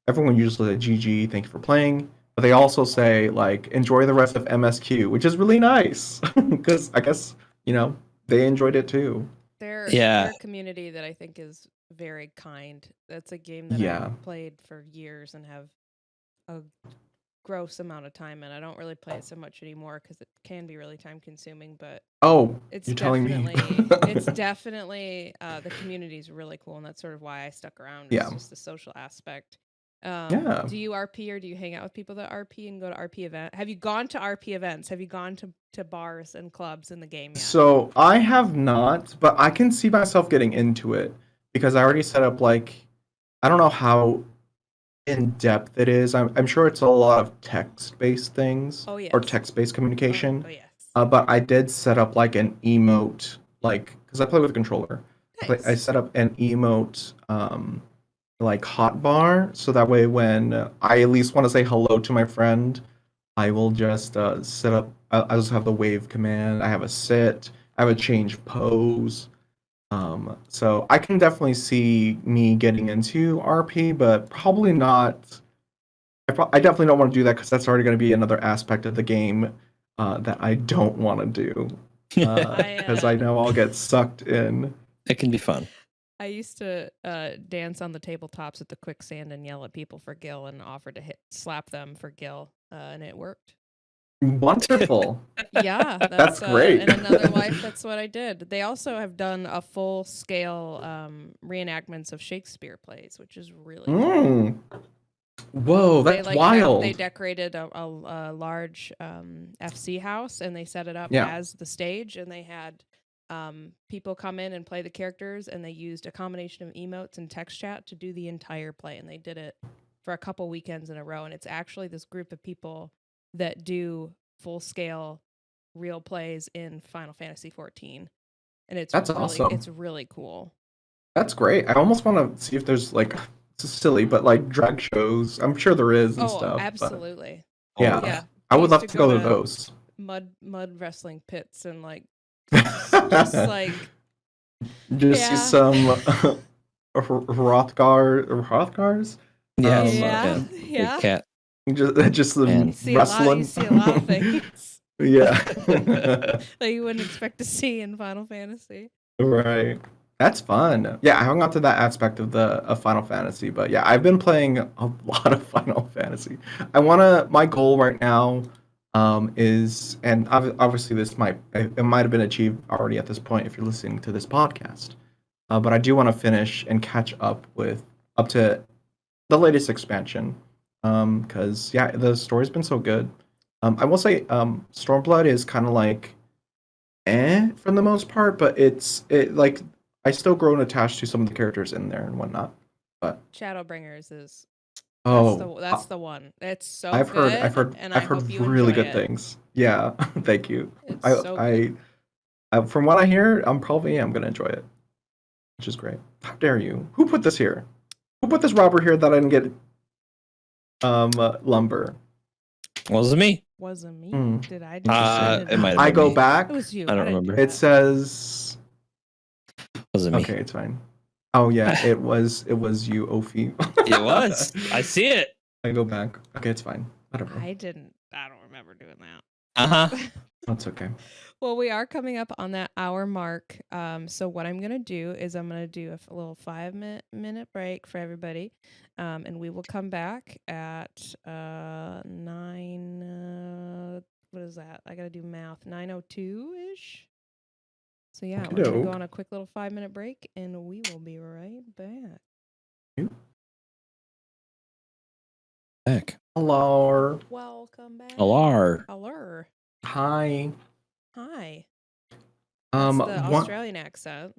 everyone usually says GG, thank you for playing. But they also say like enjoy the rest of MSQ, which is really nice because I guess they enjoyed it too. They're Yeah. a community that I think is very kind. That's a game that Yeah. I've played for years and have a gross amount of time in. I don't really play it so much anymore because it can be really time consuming, but Oh, it's you're telling me. it's definitely the community is really cool, and that's sort of why I stuck around. Yeah. It's just the social aspect. Yeah. Do you RP or do you hang out with people that RP and go to RP events? Have you gone to RP events? Have you gone to bars and clubs in the game yet? So I have not, but I can see myself getting into it because I already set up like I don't know how in depth it is. I'm sure it's a lot of text-based things Oh, yes. or text-based communication. Oh yes. But I did set up like an emote, like because I play with a controller. Nice. I set up an emote, like hotbar, so that way when I at least want to say hello to my friend, I will just set up. I just have the wave command. I have a sit. I have a change pose. So I can definitely see me getting into RP, but probably not. I definitely don't want to do that because that's already going to be another aspect of the game. that I don't want to do because I know I'll get sucked in. It can be fun. I used to dance on the tabletops at the quicksand and yell at people for Gil and offer to slap them for Gil, and it worked. Wonderful. Yeah, That's great. In another life, that's what I did. They also have done a full-scale reenactments of Shakespeare plays, which is really cool. Whoa, that's wild. They decorated a large FC house, and they set it up Yeah. as the stage, and they had people come in and play the characters, and they used a combination of emotes and text chat to do the entire play, and they did it for a couple weekends in a row. And it's actually this group of people that do full-scale real plays in Final Fantasy 14, and That's really, awesome. it's really cool. That's great. I almost want to see if there's like, this is silly, but like drag shows. I'm sure there is and stuff. Absolutely. But, yeah. Yeah. I would used love to to go go to to- those. Mud wrestling pits and like just like Just Yeah. some Hrothgars. Yeah. Yeah. Big Yeah. cat. Just the Man. You see a wrestling. lot of things Yeah. that you wouldn't expect to see in Final Fantasy. Right. That's fun. Yeah, I hung on to that aspect of Final Fantasy, but yeah, I've been playing a lot of Final Fantasy. My goal right now is, and obviously it might have been achieved already at this point if you're listening to this podcast. But I do want to finish and catch up to the latest expansion. Because yeah, the story's been so good. I will say Stormblood is kind of like for the most part, but like I still grown attached to some of the characters in there and whatnot. But Shadowbringers is oh, that's the one. It's so I've good. heard and I've I heard hope you really enjoy good it. things. Yeah, thank you. It's so good. From what I hear, I'm probably gonna enjoy it, which is great. How dare you? Who put this here? Who put this robber here that I didn't get lumber? Wasn't me. Wasn't me. Hmm. Did I? It might have I been go me. back. It was you. I don't didn't do remember. that. It says Wasn't me. okay, it's fine. Oh yeah, it was you, Ophi. It was. I see it. I go back. Okay, it's fine. Whatever. I don't remember doing that. Uh-huh. That's okay. Well, we are coming up on that hour mark. So what I'm gonna do is I'm gonna do a little 5-minute break for everybody, and we will come back at 9. What is that? I gotta do math. 9:02 ish. So yeah, we're gonna go Okey-doke. on a quick little 5-minute break, and we will be right back. Heck. Hello. Welcome back. Alar. Hello. Hi. Hi. That's the One, Australian accent.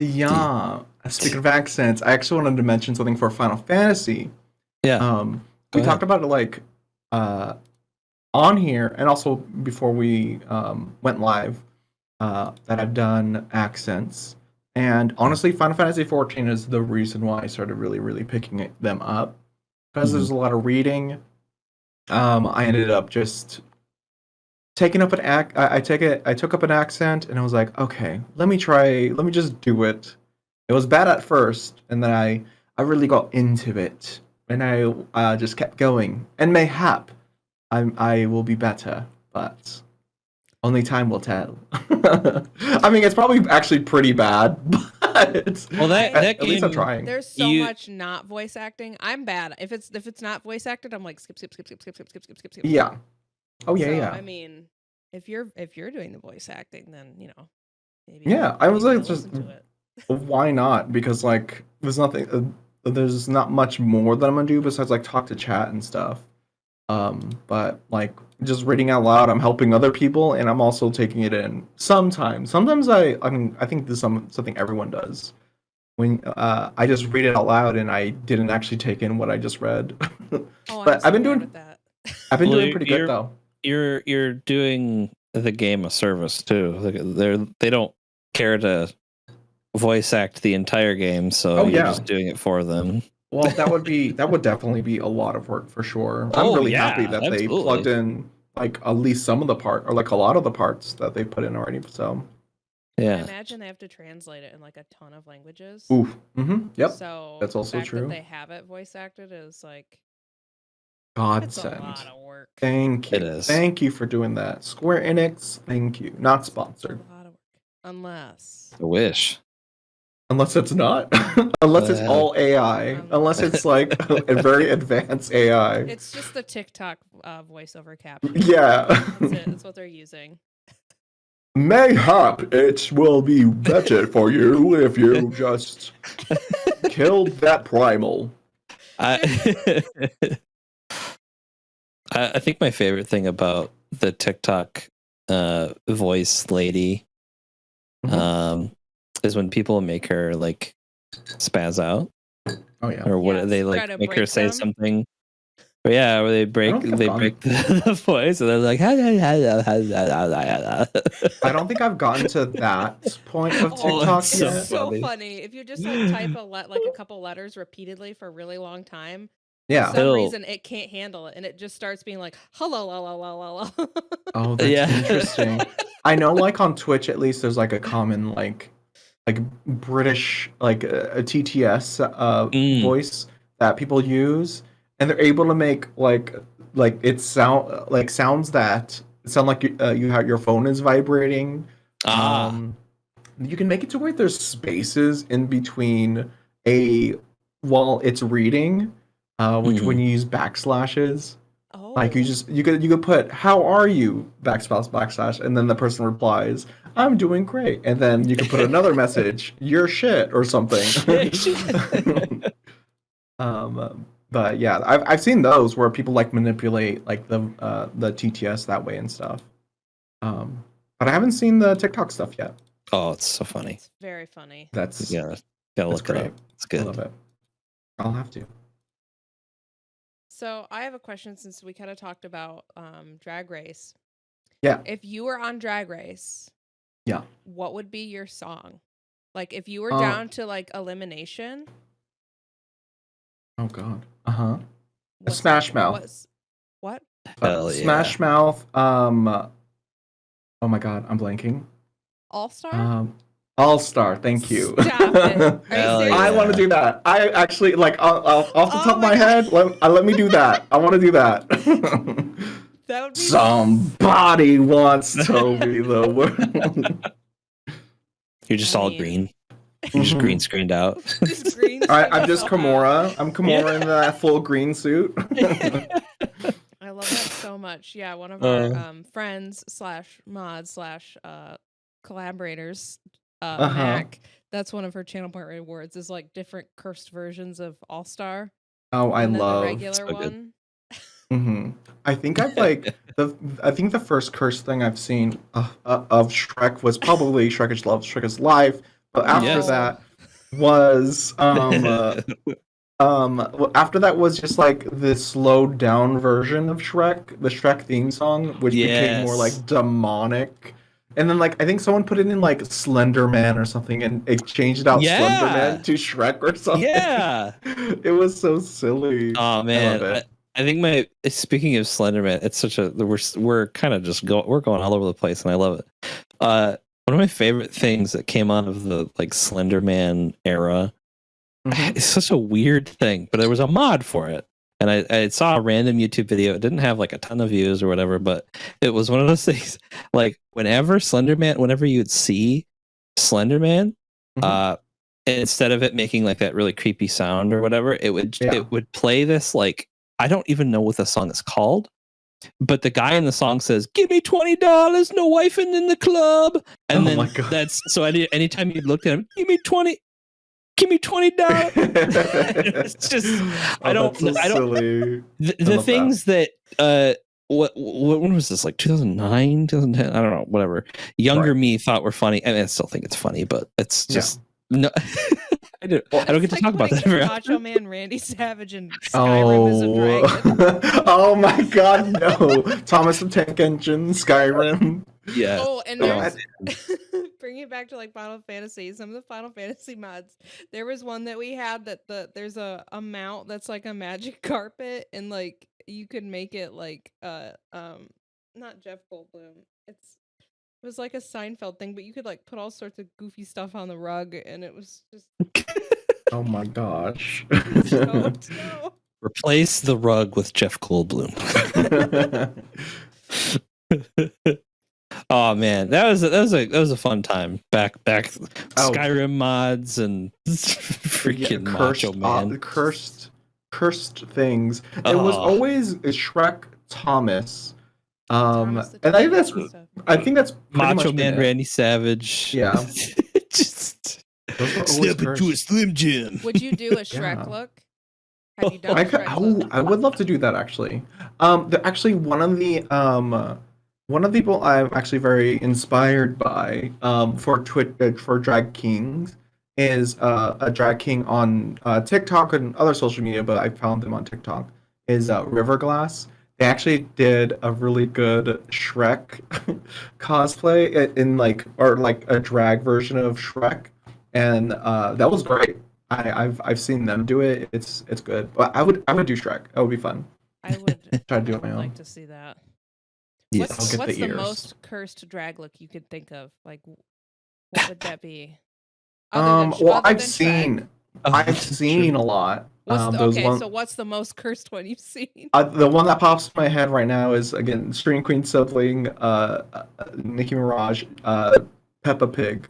yeah. Speaking of accents, I actually wanted to mention something for Final Fantasy. Yeah. We Go talked about it like on here, and also before we went live, that I've done accents. And honestly, Final Fantasy 14 is the reason why I started really, really picking them up. Because there's a lot of reading. I ended up just taking up an I took up an accent, and I was like, okay, let me just do it. It was bad at first, and then I really got into it, and I just kept going. And mayhap I will be better, but only time will tell. I mean, it's probably actually pretty bad, but Well, that at least I'm game- trying. There's so You- much not voice acting. I'm bad. If it's not voice acted, I'm like skip. Yeah. Oh yeah, So, yeah. I mean, if you're doing the voice acting, then maybe. Yeah, I was maybe like, I'll just listen to it. why not? Because like, there's nothing. There's not much more that I'm gonna do besides like talk to chat and stuff. But like just reading out loud, I'm helping other people, and I'm also taking it in. Sometimes I mean, I think this is something everyone does. When I just read it out loud, and I didn't actually take in what I just read. Oh, I'm but so I've been bad doing with that. I've been Well, doing pretty good though. You're doing the game a service too. They don't care to voice act the entire game, so Oh, you're yeah. just doing it for them. Well, that would definitely be a lot of work for sure. I'm Oh, really yeah, happy that they absolutely. plugged in like at least some of the part, or like a lot of the parts that they put in already. So, I Yeah. imagine they have to translate it in like a ton of languages. oof. Mm-hmm. Yep. So That's also the fact true. that they have it voice acted is like It's a Godsend. lot of work. Thank you. It is. Thank you for doing that. Square Enix, thank you. Not sponsored. A lot of work. Unless. I wish. Unless it's not. Unless it's all AI. Unless it's like a very advanced AI. It's just the TikTok voiceover caption. Yeah. That's it. That's what they're using. Mayhap it will be better for you if you just killed that primal. I I think my favorite thing about the TikTok voice lady is when people make her like spaz out. Oh yeah. Or what Yes, they try like to make her break say them. something. Or yeah, where they break think I've gone- the voice and they're like I don't think I've gotten to that point of Oh, TikTok it's yet. It's so funny. funny. If you just like type like a couple letters repeatedly for a really long time, Yeah. for some Still- reason it can't handle it, and it just starts being like hello, la la la la la. Oh, that's Yeah. interesting. I know, like on Twitch, at least there's like a common like British like a TTS voice that people use, and they're able to make like it sounds that sound like you have your phone is vibrating. You can make it to where there's spaces in between while it's reading, which when you use backslashes. Oh, Like you could put "How are you?" // and then the person replies, "I'm doing great," and then you can put another message, "You're shit" or something. But yeah, I've seen those where people like manipulate like the TTS that way and stuff. But I haven't seen the TikTok stuff yet. Oh, it's so funny. it's very funny. That's Yeah, gotta that's look it great. up. It's I good. love it. I'll have to. So I have a question since we kind of talked about Drag Race. Yeah. If you were on Drag Race, Yeah. what would be your song? Like if you were down to like elimination. Oh God. Uh-huh. what Smash song- Mouth. What? Hell yeah. Smash Mouth. Oh my God, I'm blanking. All Star? All Star. Thank you. Stop it. Are you Hell serious? I yeah. want to do that. I actually like off the Oh top of my my head. Let me do that. I want to do that. That would be Somebody wants Toby the world. You're just I all mean- green. You're just green screened out. just green. I'm just screen. Kimura. I'm Kimura in that full green suit. I love that so much. Yeah, one of our friends / mods / collaborators, Mac. That's one of her channel point rewards. Is like different cursed versions of All Star. Oh, I and then love. the regular So good. one. I think I've like I think the first curse thing I've seen of Shrek was probably Shrek is Love, Shrek is Life. But after Yes. that was after that was just like the slowed down version of Shrek, the Shrek theme song, which became more Yes. like demonic. And then like I think someone put it in like Slender Man or something, and it changed out Yeah. Slender Man to Shrek or something. Yeah. It was so silly. Oh man, I love it. I think speaking of Slenderman, it's such a we're kind of just we're going all over the place, and I love it. One of my favorite things that came out of the like Slenderman era, Mhm. it's such a weird thing, but there was a mod for it, and I saw a random YouTube video. It didn't have like a ton of views or whatever, but it was one of those things like whenever you would see Slenderman, instead of it making like that really creepy sound or whatever, it would play this like, I don't even know what the song is called, but the guy in the song says, "Give me $20, no wifing in the club," and Oh then my God. that's so. Anytime you looked at him, give me $20. It's just I don't. Silly. The love things that when was this, like 2009 2010, I don't know, whatever younger Right. me thought were funny. I mean, I still think it's funny, but it's just no. I don't get to It's talk like about that very often. Macho Man Randy Savage and Skyrim is a dragon. Oh my God, no! Thomas the Tank Engine, Skyrim. Yeah. Oh, and Oh, there's bringing it back to like Final Fantasy, some of the Final Fantasy mods. There was one that we had that there's a mount that's like a magic carpet, and like you could make it like not Jeff Goldblum. It was like a Seinfeld thing, but you could like put all sorts of goofy stuff on the rug, and it was just Oh my gosh. no. Replace the rug with Jeff Goldblum. Oh man, that was a fun time. Back Skyrim mods and freaking Macho Man. Cursed things. It was always Shrek Thomas. Thomas the And Tank and stuff. I think that's pretty Macho much Man it. Randy Savage. Yeah. Just Those were always step into a cursed. Slim Jim. Would you do a Shrek Yeah. look? Have you done a Shrek look? I would love to do that actually. Actually one of the people I'm actually very inspired by for drag kings is a drag king on TikTok and other social media, but I found them on TikTok, is Riverglass. They actually did a really good Shrek cosplay in like a drag version of Shrek, and that was great. I've seen them do it. It's good. But I would do Shrek. That would be fun. I would Try to do it my own. like to see that. Yes. I'll get What's the the ears. most cursed drag look you could think of? Like, what would that be? Other than Well, other I've than Shrek. seen a lot. So what's the most cursed one you've seen? The one that pops in my head right now is again Stream Queen sibling, Nicki Minaj, Peppa Pig.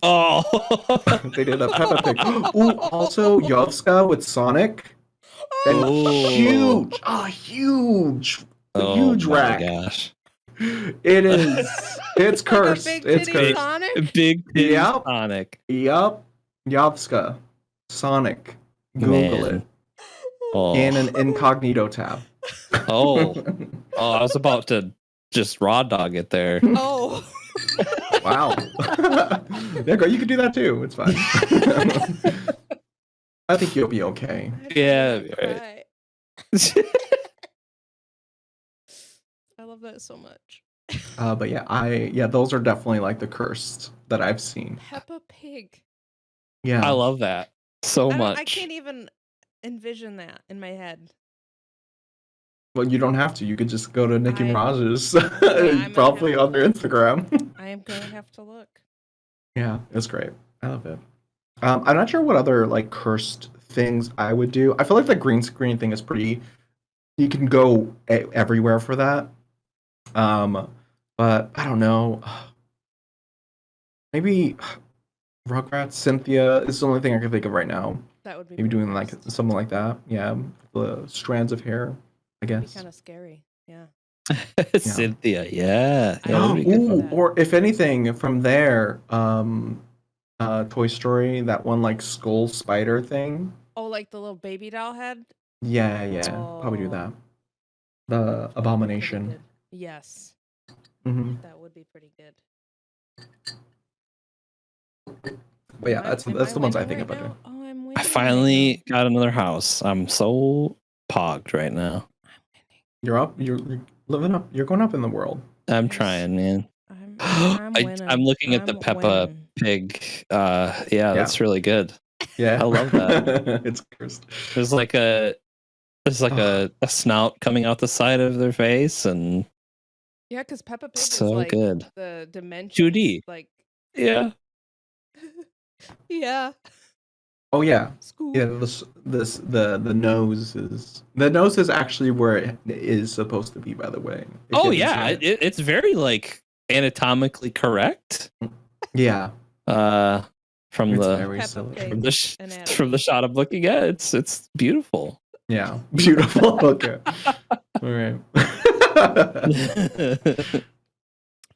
Oh, They did a Peppa Pig. Ooh, also Yovska with Sonic. And Oh. huge, huge my rack. gosh. It is. It's cursed. Like a big It's titty cursed. Sonic? Big Pig Yep. Sonic. Yup. Yovska. Sonic. Google Man. it. Oh. In an incognito tab. Oh, I was about to just raw dog it there. Oh. Wow. Yeah, girl, you can do that too. It's fine. I think you'll be okay. Yeah, Right. I love that so much. But yeah, those are definitely like the cursed that I've seen. Peppa Pig. Yeah. I love that so much. I can't even envision that in my head. Well, you don't have to. You could just go to Nicki I Minaj's, might probably have on their Instagram. I am gonna have to look. Yeah, it's great. I love it. I'm not sure what other like cursed things I would do. I feel like the green screen thing is pretty. You can go everywhere for that. But I don't know. Maybe Rugrats, Cynthia is the only thing I can think of right now. That would be Maybe pretty doing like cursed. something like that. Yeah, the strands of hair. I That'd be guess. kind of scary. Yeah. Cynthia, yeah. I Yeah, that'd be good good. for Ooh, that. or if anything, from there, Toy Story, that one like skull spider thing. Oh, like the little baby doll head? Yeah, probably do Oh. that. That The would be pretty Abomination. good. Yes, Hmm. that would be pretty good. But yeah, Am I- that's am the ones I winning think right about now? doing. Oh, I'm winning. I right finally got another house. I'm so pogged right now. now. You're up. You're living up. You're going up in the world. I'm Yes. trying, man. I'm winning. I'm looking at the I'm Peppa winning. Pig. Yeah, that's really good. Yeah, I love that. It's cursed. There's like a snout coming out the side of their face, and Yeah, because Peppa Pig so is like good. the dimensions. 2D. Like, Yeah. yeah. Oh yeah, School. yeah. The nose is actually where it is supposed to be. By the way. If you Oh haven't yeah, seen it. it's very like anatomically correct. Yeah. From It's the very Peppa silly. Pig. from the Anatomy. from the shot I'm looking at, it's beautiful. Yeah, beautiful. Okay. All right.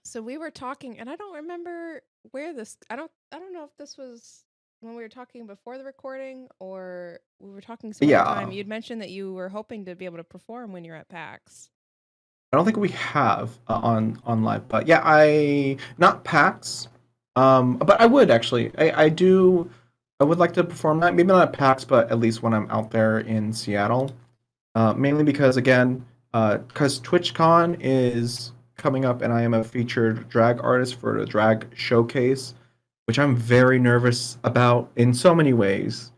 So we were talking, and I don't remember where this. I don't know if this was when we were talking before the recording or we were talking some other time. Yeah. You'd mentioned that you were hoping to be able to perform when you're at PAX. I don't think we have on live, but yeah, I not PAX, but I would actually. I do. I would like to perform that. Maybe not at PAX, but at least when I'm out there in Seattle. Mainly because again, because TwitchCon is coming up, and I am a featured drag artist for the drag showcase, which I'm very nervous about in so many ways.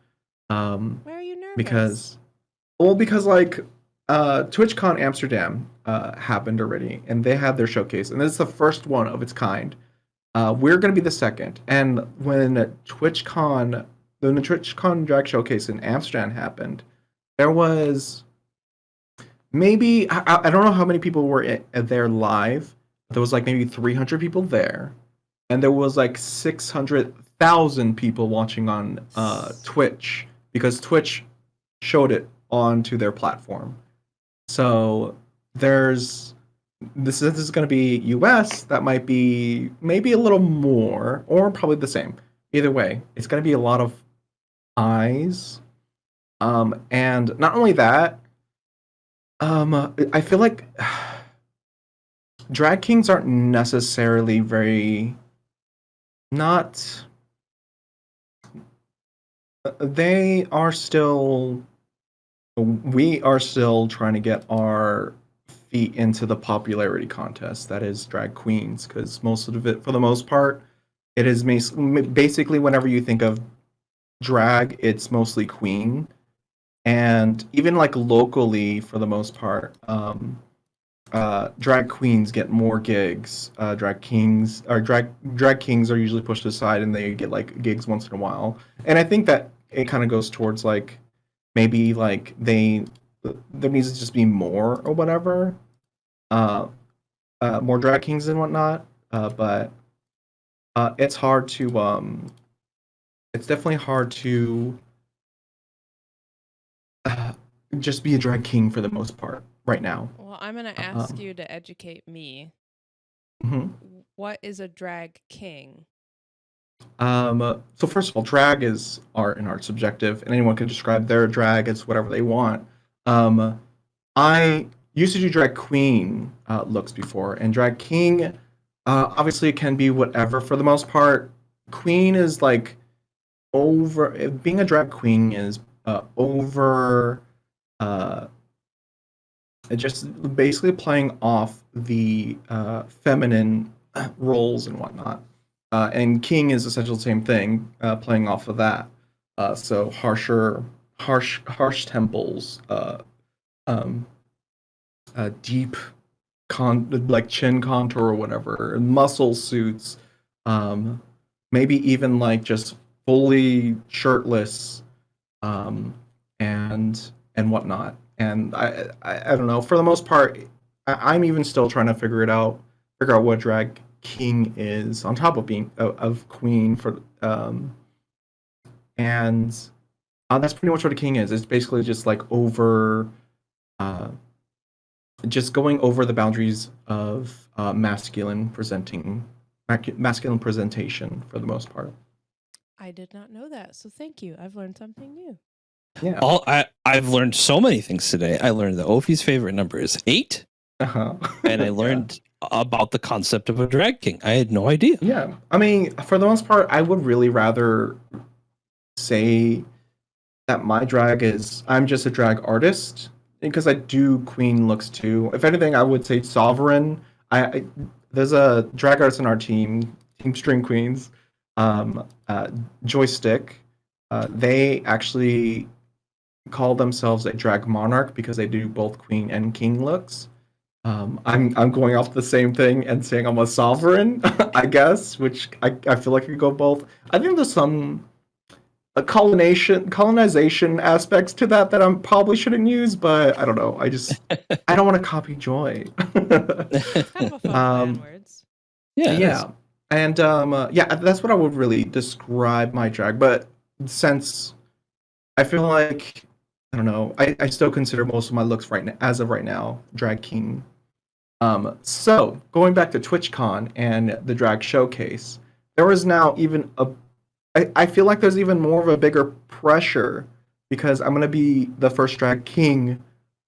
Why are you nervous? Because like TwitchCon Amsterdam happened already, and they had their showcase, and this is the first one of its kind. We're gonna be the second, and when the TwitchCon drag showcase in Amsterdam happened, there was maybe I don't know how many people were there live. There was like maybe 300 people there, and there was like 600,000 people watching on Twitch because Twitch showed it onto their platform. So there's this is going to be US. That might be maybe a little more or probably the same. Either way, it's going to be a lot of eyes. And not only that, I feel like drag kings aren't necessarily very not. They are still. We are still trying to get our feet into the popularity contest that is drag queens, because most of it, for the most part, it is basically whenever you think of drag, it's mostly queen. And even like locally, for the most part, drag queens get more gigs. Drag kings are usually pushed aside, and they get like gigs once in a while. And I think that it kind of goes towards like maybe like there needs to just be more or whatever, more drag kings and whatnot. But it's hard to it's definitely hard to just be a drag king for the most part right now. Well, I'm going to ask you to educate me. Mhm. What is a drag king? So first of all, drag is art, and art's subjective, and anyone can describe their drag as whatever they want. I used to do drag queen looks before, and drag king, obviously it can be whatever for the most part. Queen is like being a drag queen is over just basically playing off the feminine roles and whatnot. And king is essentially the same thing, playing off of that. So harsh temples, deep like chin contour or whatever, muscle suits, maybe even like just fully shirtless, and whatnot. And I don't know. For the most part, I'm even still trying to figure out what drag king is on top of being of queen for and that's pretty much what a king is. It's basically just like just going over the boundaries of masculine presentation for the most part. I did not know that, so thank you. I've learned something new. Yeah. I've learned so many things today. I learned that Ophi's favorite number is 8, Uh-huh. and I learned about the concept of a drag king. I had no idea. Yeah. I mean, for the most part, I would really rather say that my drag is I'm just a drag artist, because I do queen looks too. If anything, I would say sovereign. There's a drag artist in our team Stream Queens, Joystick. They actually call themselves a drag monarch because they do both queen and king looks. I'm going off the same thing and saying I'm a sovereign, I guess, which I feel like I could go both. I think there's some colonization aspects to that I probably shouldn't use, but I don't know. I don't want to copy Joy. It's kind of a fun play on words. Yeah. And yeah, that's what I would really describe my drag. But since I feel like I don't know, I still consider most of my looks right now, as of right now, drag king. So going back to TwitchCon and the drag showcase, there is now even I feel like there's even more of a bigger pressure because I'm gonna be the first drag king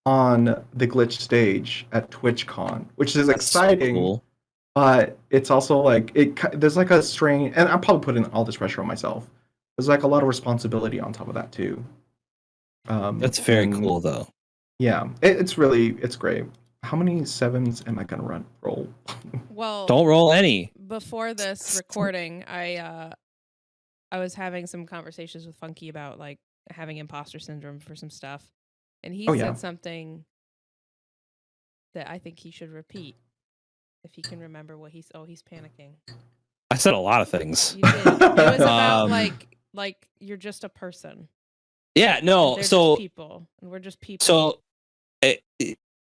on the glitch stage at TwitchCon, which is exciting. So cool. But it's also like there's like a strain, and I'm probably putting all this pressure on myself. There's like a lot of responsibility on top of that too. That's very cool, though. Yeah, it's great. How many 7s am I gonna roll? Well, don't roll any. Before this recording, I was having some conversations with Funky about like having imposter syndrome for some stuff, and he said something that I think he should repeat if he can remember what he's. Oh, he's panicking. I said a lot of things. You did. It was about like you're just a person. Yeah, no. They're So just people, and we're just people. So,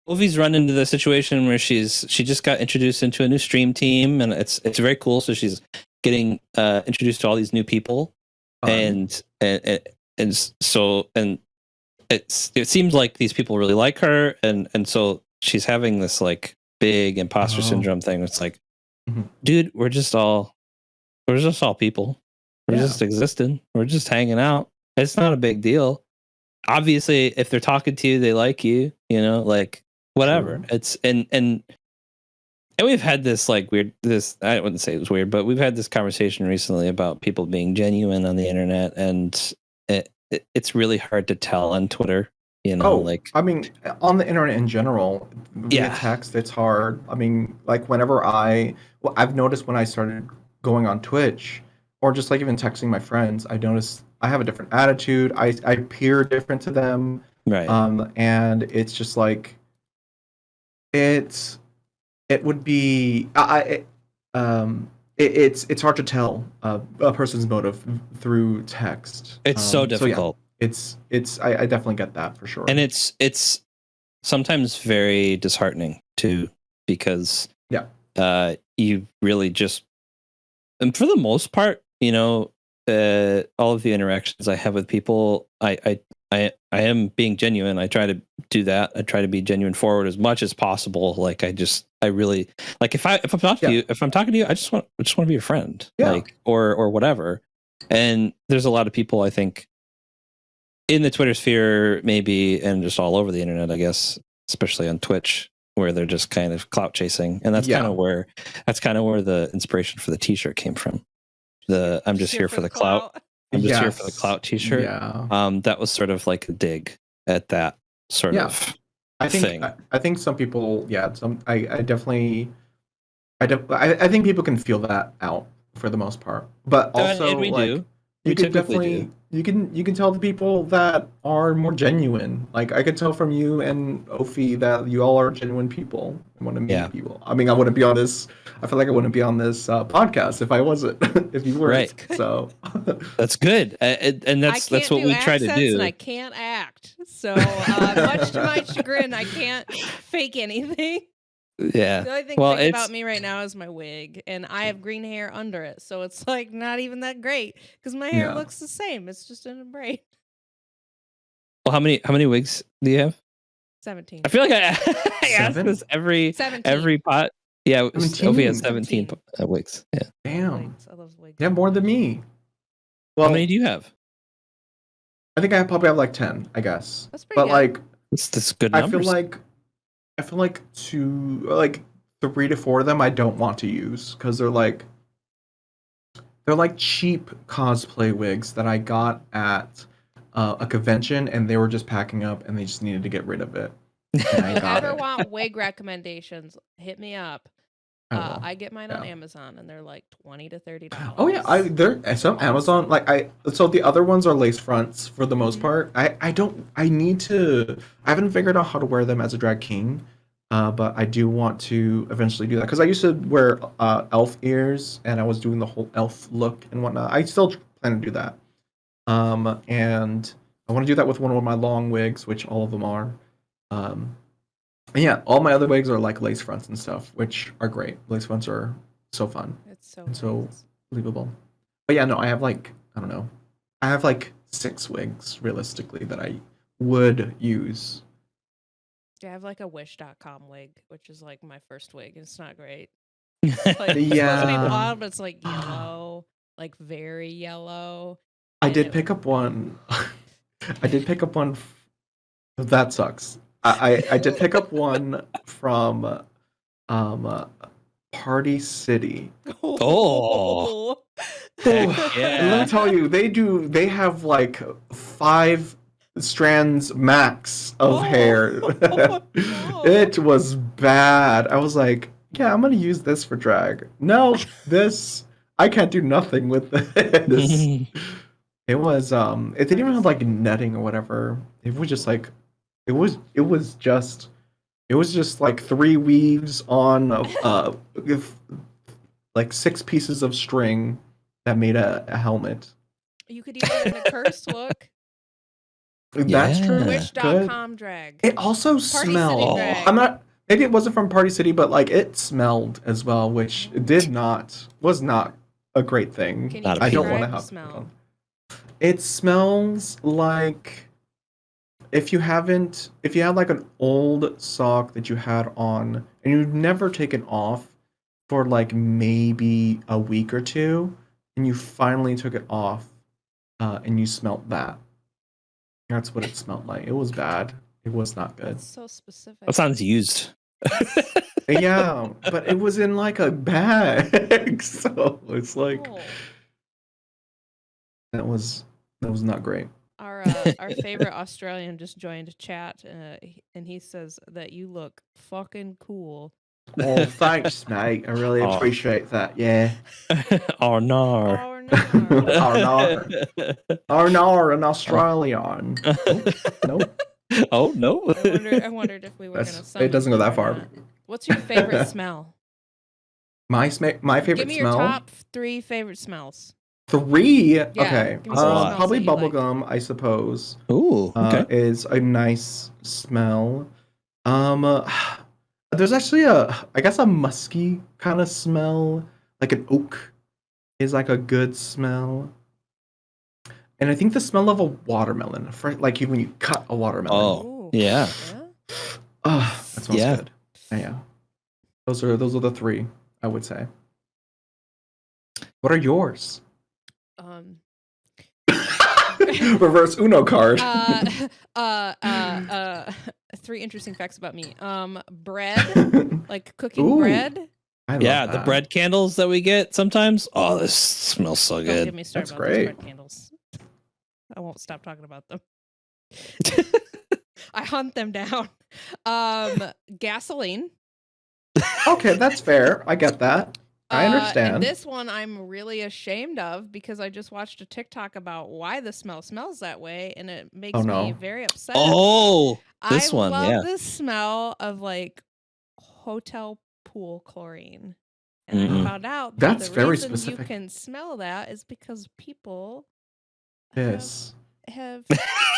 Ovi's run into the situation where she just got introduced into a new stream team, and it's very cool. So she's getting introduced to all these new people, and so it seems like these people really like her, and so she's having this like big imposter syndrome thing. It's like, dude, we're just all people. We're just existing. We're just hanging out. It's not a big deal. Obviously, if they're talking to you, they like you, like whatever. True. It's and we've had this like weird I wouldn't say it was weird, but we've had this conversation recently about people being genuine on the internet, and it's really hard to tell on Twitter, like I mean, on the internet in general, via text, it's hard. I mean, like whenever I've noticed when I started going on Twitch, or just like even texting my friends, I noticed I have a different attitude. I appear different to them. Right. And it's just like it would be it's hard to tell a person's motive through text. It's so difficult. So yeah, I definitely get that for sure. And it's sometimes very disheartening too, because you really just, and for the most part, all of the interactions I have with people, I am being genuine. I try to do that. I try to be genuine forward as much as possible. Like I really like if I'm talking to you, I just want to be your friend, like or whatever. And there's a lot of people I think in the Twitter sphere, maybe, and just all over the internet, I guess, especially on Twitch, where they're just kind of clout chasing, and that's kind of where the inspiration for the T-shirt came from. I'm just here for the clout. I'm just here for the clout T-shirt. Yeah. That was sort of like a dig at that sort of thing. I think some people, I think people can feel that out for the most part, but also and we do. You can definitely you can tell the people that are more genuine. Like I could tell from you and Ofi that you all are genuine people and want to meet people. I mean, I wouldn't be on this. I feel like I wouldn't be on this podcast if I wasn't. If you weren't. Right. So that's good, and that's what we try to do. And I can't act. So much to my chagrin, I can't fake anything. Yeah. The only thing fake about me right now is my wig, and I have green hair under it, so it's like not even that great because my hair looks the same. It's just in a braid. Well, how many wigs do you have? 17. I feel like I ask this every pot. Yeah, Ovi has 17 wigs. Yeah. Damn. I love wigs. You have more than me. Well, how many do you have? I think I probably have like 10, I guess. That's pretty good. Like that's good numbers. I feel like 3 to 4 of them I don't want to use because they're like cheap cosplay wigs that I got at a convention, and they were just packing up and they just needed to get rid of it. And I got If you ever it. want wig recommendations, hit me up. I get mine on Amazon, and they're like $20 to $30. Oh yeah, there some Amazon so the other ones are lace fronts for the most part. I haven't figured out how to wear them as a drag king, but I do want to eventually do that because I used to wear elf ears and I was doing the whole elf look and whatnot. I still plan to do that, and I want to do that with one of my long wigs, which all of them are. And yeah, all my other wigs are like lace fronts and stuff, which are great. Lace fronts are so fun. It's so and so believable. But yeah, no, I have like, I don't know. I have like 6 wigs realistically that I would use. Yeah, I have like a wish.com wig, which is like my first wig. It's not great. It's like, it's supposed to be blonde, but it's like yellow, like very yellow. I did pick up one. That sucks. I did pick up one from Party City. Oh. Let me tell you, they have like 5 strands max of hair. It was bad. I was like, yeah, I'm gonna use this for drag. No, I can't do nothing with this. It was it didn't even have like netting or whatever. It was just like it was just like 3 weaves on like 6 pieces of string that made a helmet. You could use it in a cursed look. That's true. Yeah. Good. Twitch.com drag. It also City smelled. drag. I'm not. Maybe it wasn't from Party City, but like it smelled as well, which was not a great thing. Can you Not I don't appealing. want to describe the have. smell? It smells like if you had like an old sock that you had on and you'd never taken off for like maybe a week or two, and you finally took it off, and you smelled that. That's what it smelled like. It was bad. It was not good. That's so specific. That sounds used. Yeah, but it was in like a bag, so it's like Oh. that was not great. Our favorite Australian just joined chat, and he says that you look fucking cool. Oh, thanks, mate. I really Oh. appreciate that. Yeah. Oh no. Oh no. Oh no, an Australian. Nope. Oh no. I wondered if we were gonna. It doesn't go that summon far. him or not. What's your favorite smell? My favorite Give me smell. your top 3 favorite smells. 3. Okay. give me some smells Probably that you like. bubblegum, I suppose. Ooh. Okay. Is a nice smell. There's actually I guess a musky kind of smell, like an oak is like a good smell. And I think the smell of a watermelon, like when you cut a watermelon. Oh. Ooh. Yeah. Oh, that smells Yeah. good. Yeah. Those are the 3, I would say. What are yours? Reverse Uno card. 3 interesting facts about me. Bread, like cooking Ooh. bread. I love Yeah, the that. bread candles that we get sometimes. Oh, this smells so Don't get good. me started That's about those great. bread candles. I won't stop talking about them. I hunt them down. Gasoline. Okay, that's fair. I get that. I understand. And this one I'm really ashamed of because I just watched a TikTok about why the smell smells that way, and it makes Oh, no. me very upset. Oh, this I one, love yeah. the smell of like hotel pool chlorine. And I Mm-mm. found out that That's the very reason specific. you can smell that is because people Piss. have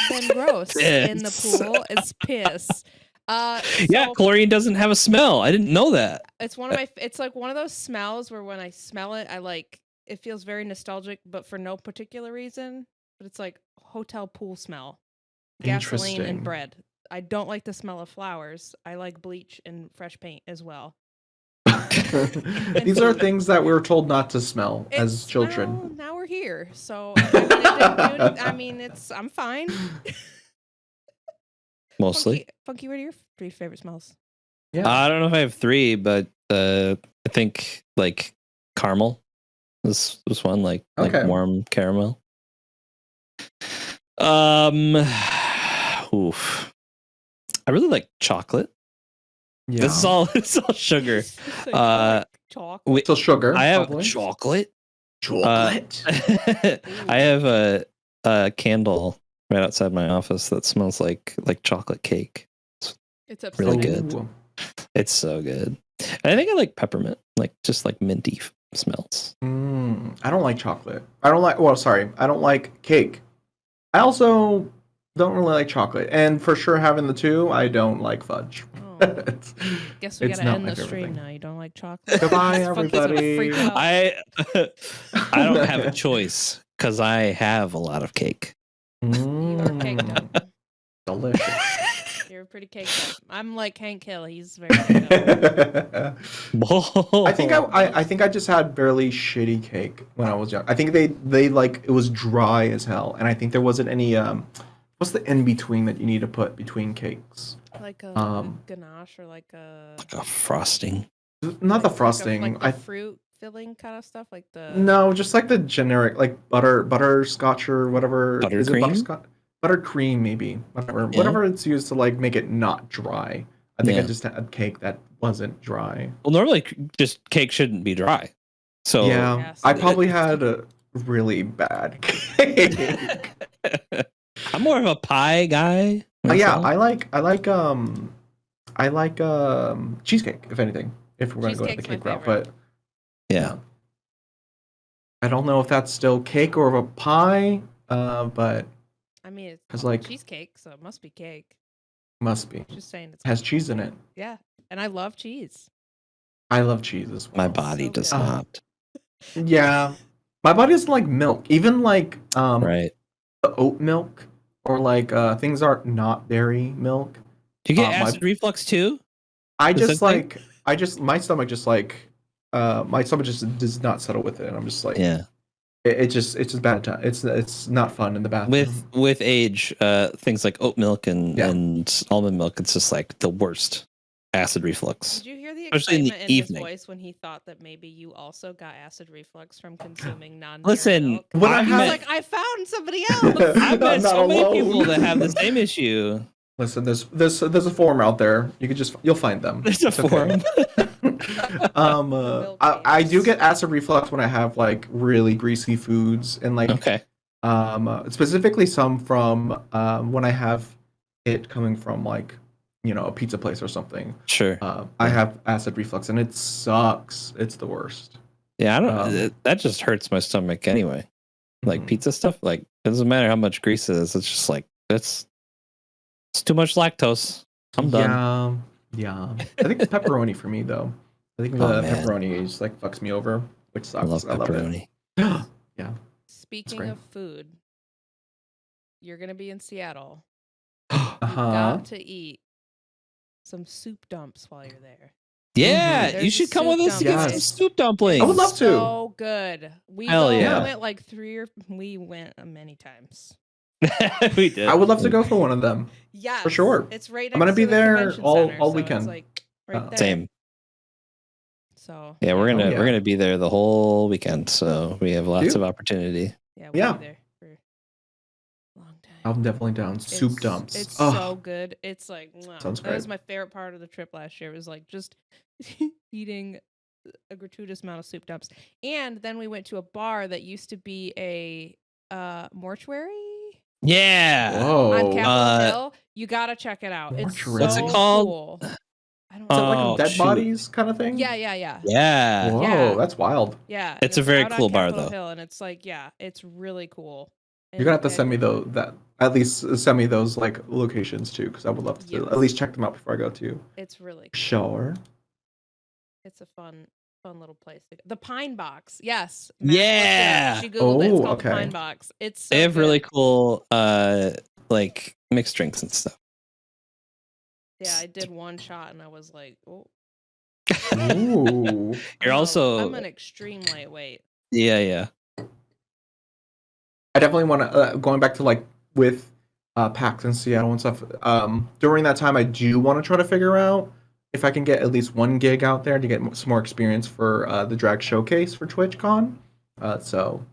been gross in the Piss. pool. It's piss. Yeah, So chlorine doesn't have a smell. I didn't know that. it's one of my. It's like one of those smells where when I smell it, I like it feels very nostalgic, but for no particular reason. But it's like hotel pool smell, gasoline Interesting. and bread. I don't like the smell of flowers. I like bleach and fresh paint as well. These are things that we were told not to smell as It's- children. well, now we're here, so I mean, it didn't do any- I mean, I'm fine. Mostly. Funky, what are your 3 favorite smells? Yeah. I don't know if I have 3, but I think like caramel was one, like Okay. warm caramel. Oof. I really like chocolate. Yeah. This is all sugar. It's like, Uh, chalk. So sugar. I have probably. chocolate. Chocolate. I have a candle right outside my office that smells like chocolate cake. It's really upsetting. good. Ooh. It's so good. And I think I like peppermint, like just like minty smells. I don't like chocolate. I don't like cake. I also don't really like chocolate. And for sure, having the 2, I don't like fudge. Oh, It's- guess we it's gotta not end my the favorite stream thing. now. You don't like chocolate? Goodbye, Funky's gonna freak everybody. out. I don't have a choice because I have a lot of cake. You are caked up. Delicious. You're pretty caked up. I'm like Hank Hill. He's very caked up. I think I just had fairly shitty cake when I was young. I think they like it was dry as hell, and I think there wasn't any what's the in between that you need to put between cakes? Like a ganache or like a Like a frosting. Not the like frosting. like the fruit filling kind of stuff, like the No, just like the generic like butterscotch or whatever. Is it Buttercream? butterscotch? Buttercream maybe. Yeah. Whatever it's used to like make it not dry. I think I Yeah. just had cake that wasn't dry. Well, normally just cake shouldn't be dry. So Yeah, Yes. I probably had a really bad cake. I'm more of a pie guy. Yeah, myself. I like cheesecake, if anything, if we're gonna go to the Cheesecake's my cake route. favorite. But Yeah. I don't know if that's still cake or a pie. But I mean, it's 'Cause, called like- cheesecake, so it must be cake. Must be. Just saying it's Has cheese in it. yeah. And I love cheese. I love cheese as well. My body so does good. not. Yeah. My body doesn't like milk. Even like Right. the oat milk or like things are not dairy milk. Do you get my- acid reflux too? I Is just that thing? like my stomach just like my stomach just does not settle with it. And I'm just like Yeah. it's just bad time. It's not fun in the bathroom. With age, things like oat milk and Yeah. and almond milk, it's just like the worst acid reflux. Did you hear the Especially in the excitement in his evening. voice when he thought that maybe you also got acid reflux from consuming non-dairy Listen, milk? When I I He's have- like, I found somebody else. I've met Not so many alone. people that have the same issue. Listen, there's a forum out there. You'll find them. There's a It's okay. forum. milk I do caves. get acid reflux when I have like really greasy foods and like Okay. specifically some from when I have it coming from like a pizza place or something. Sure. I have acid reflux and it sucks. It's the worst. Yeah, I don't. um, That just hurts my stomach anyway. Like Mhm. pizza stuff. Like it doesn't matter how much grease it is. It's just like it's too much lactose. I'm done. Yeah. I think it's pepperoni for me though. I think the Oh, man. pepperoni just like fucks me over, which I sucks. love pepperoni. it. Speaking great. of food, you're gonna be in Seattle. Uh You huh. got to eat some soup dumps while you're there. Yeah, There's you a should come soup with us to get some dumplings. soup dumplings. I would love to. So good. We Hell yeah. yeah. went like we went many times. We did. I would love to go for one of them. Yeah, sure. It's right. I'm gonna next be to the there convention all center, so it's, weekend. like right there. Same. So Yeah, we're gonna yeah. we're gonna be there the whole weekend, so we have lots Cute. of opportunity. yeah, we'll Yeah. be there for a long time. I'm definitely down. Soup It's- dumps. It's Ugh. so good. It's like mwah. Sounds That was great. my favorite part of the trip last year. Was like just eating a gratuitous amount of soup dumps, and then we went to a bar that used to be a mortuary Yeah. Whoa. on Capitol Uh, Hill. You gotta check it out. It's Mortuary. What's it so called? Cool. I don't Is it know. like Oh, a dead shoot. bodies kind of thing? Yeah. Yeah. Whoa, Yeah. that's wild. Yeah, It's and a very out on cool bar, Capitol though. Hill, and it's like, yeah, it's really cool. You're gonna have to And- send me at least send me those like locations too, because I would love to Yes. at least check them out before I go to. It's really cool. Sure. It's a fun little place. The Pine Box, yes. Matt looked it up. Yeah. She googled it. It's Oh, called the okay. Pine Box. It's so They have good. really cool like mixed drinks and stuff. Yeah, I did one shot and I was like, oh. Ooh. You're also I'm an extreme lightweight. yeah. I definitely want to going back to like with PAX in Seattle and stuff. During that time, I do want to try to figure out if I can get at least one gig out there to get some more experience for the drag showcase for TwitchCon. So,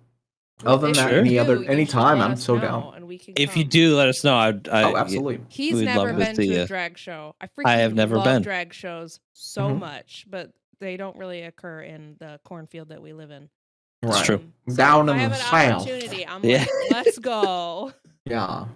other than If that, you Sure. do, any you should time, let I'm us so know, down. and we can If you come. do, let us know. Oh, absolutely. He's We'd never love to been see to ya. a drag show. I freaking I have never love been. drag shows so Mhm. much, but they don't really occur in the cornfield that we live in. It's true. So Down if in I have the an south. opportunity, I'm Yeah. like, let's go. Yeah.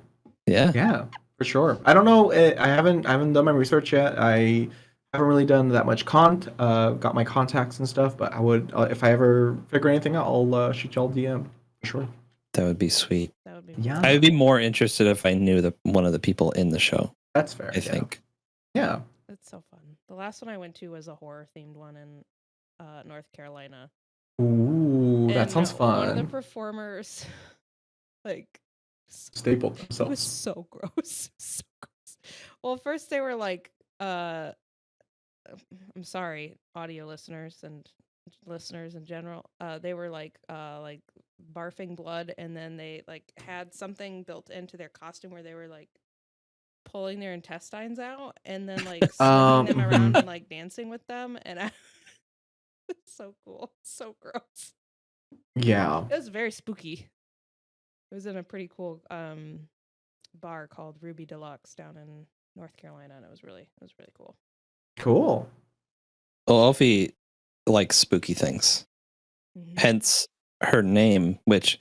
Yeah. Yeah, for sure. I don't know. I haven't done my research yet. I haven't really done that much got my contacts and stuff. But I would, if I ever figure anything out, I'll shoot y'all DM for sure. That would be sweet. That would be Yeah. I would be more interested if I knew one of the people in the show, That's fair. I think. Yeah. It's so fun. The last one I went to was a horror themed one in North Carolina. Ooh, that And sounds One of the fun. performers, like, Stapled it was themselves. so gross. So gross. Well, first they were like, I'm sorry, audio listeners and listeners in general. They were like barfing blood, and then they like had something built into their costume where they were like pulling their intestines out and then like swinging them around and like dancing with them, and it's so cool, so gross. Yeah. It was very spooky. It was in a pretty cool bar called Ruby Deluxe down in North Carolina, and it was really cool. Cool. Well, Elfie likes spooky things. Mhm. Hence her name, which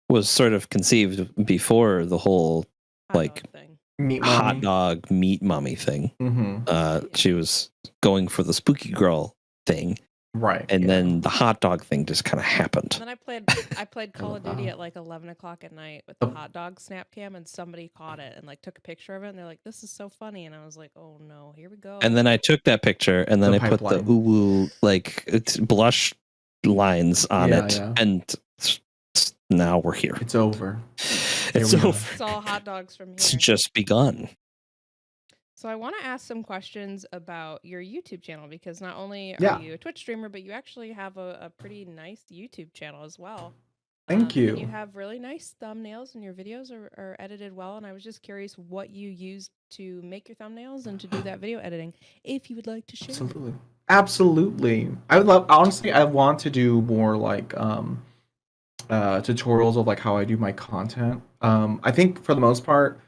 was sort of conceived before the whole Hot like, dog thing. Meat hot mommy. dog meat mummy thing. Mm-hmm. She was going for the spooky girl thing, Right. and yeah. then the hot dog thing just kind of happened. And then I played Call of Duty at like 11 o'clock at night with the hot dog snap cam, and somebody caught it and like took a picture of it, and they're like, "This is so funny," and I was like, "Oh no, here we go." And then I took that picture, and then The I put the pipeline. ooh like it's blush lines on Yeah, it, yeah. and now we're here. It's over. It's we are. over. It's all hot dogs from It's here. just begun. So I want to ask some questions about your YouTube channel, because not only Yeah. are you a Twitch streamer, but you actually have a pretty nice YouTube channel as well. Thank And you you. have really nice thumbnails, and your videos are edited well. And I was just curious what you used to make your thumbnails and to do that video editing, if you would like to share. Absolutely. Absolutely. I would love, honestly, I want to do more like tutorials of like how I do my content. I think for the most part,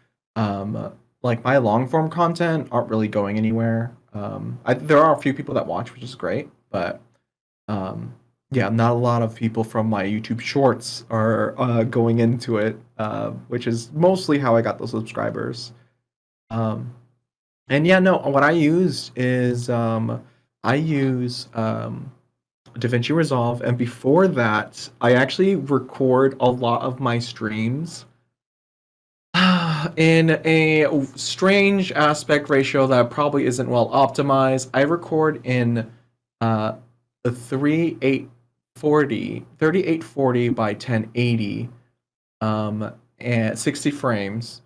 like my long form content aren't really going anywhere. There are a few people that watch, which is great, but yeah, not a lot of people from my YouTube shorts are going into it, which is mostly how I got those subscribers. And yeah, no, what I use is I use DaVinci Resolve, and before that, I actually record a lot of my streams in a strange aspect ratio that probably isn't well optimized. I record in the 3840 by 1080 and 60 frames,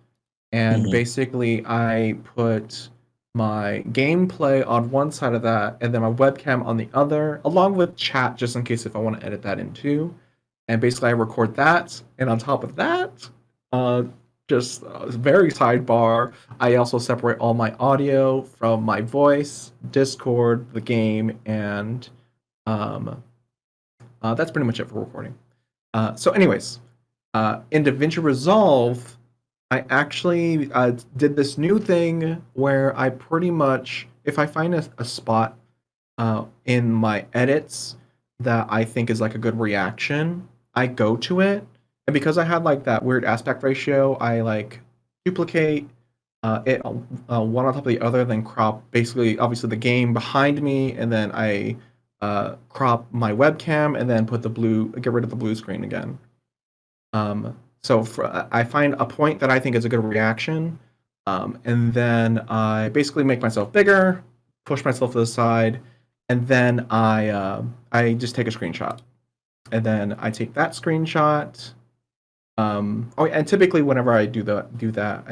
and Mhm. basically I put my gameplay on one side of that and then my webcam on the other, along with chat just in case if I want to edit that in too. And basically I record that, and on top of that, just very sidebar, I also separate all my audio from my voice, Discord, the game, and that's pretty much it for recording. So anyways, in DaVinci Resolve, I actually did this new thing where I pretty much, if I find a spot in my edits that I think is like a good reaction, I go to it. And because I had like that weird aspect ratio, I like duplicate it one on top of the other, then crop basically, obviously, the game behind me, and then I crop my webcam, and then get rid of the blue screen again. So I find a point that I think is a good reaction, and then I basically make myself bigger, push myself to the side, and then I just take a screenshot, and then I take that screenshot. And typically whenever I do that,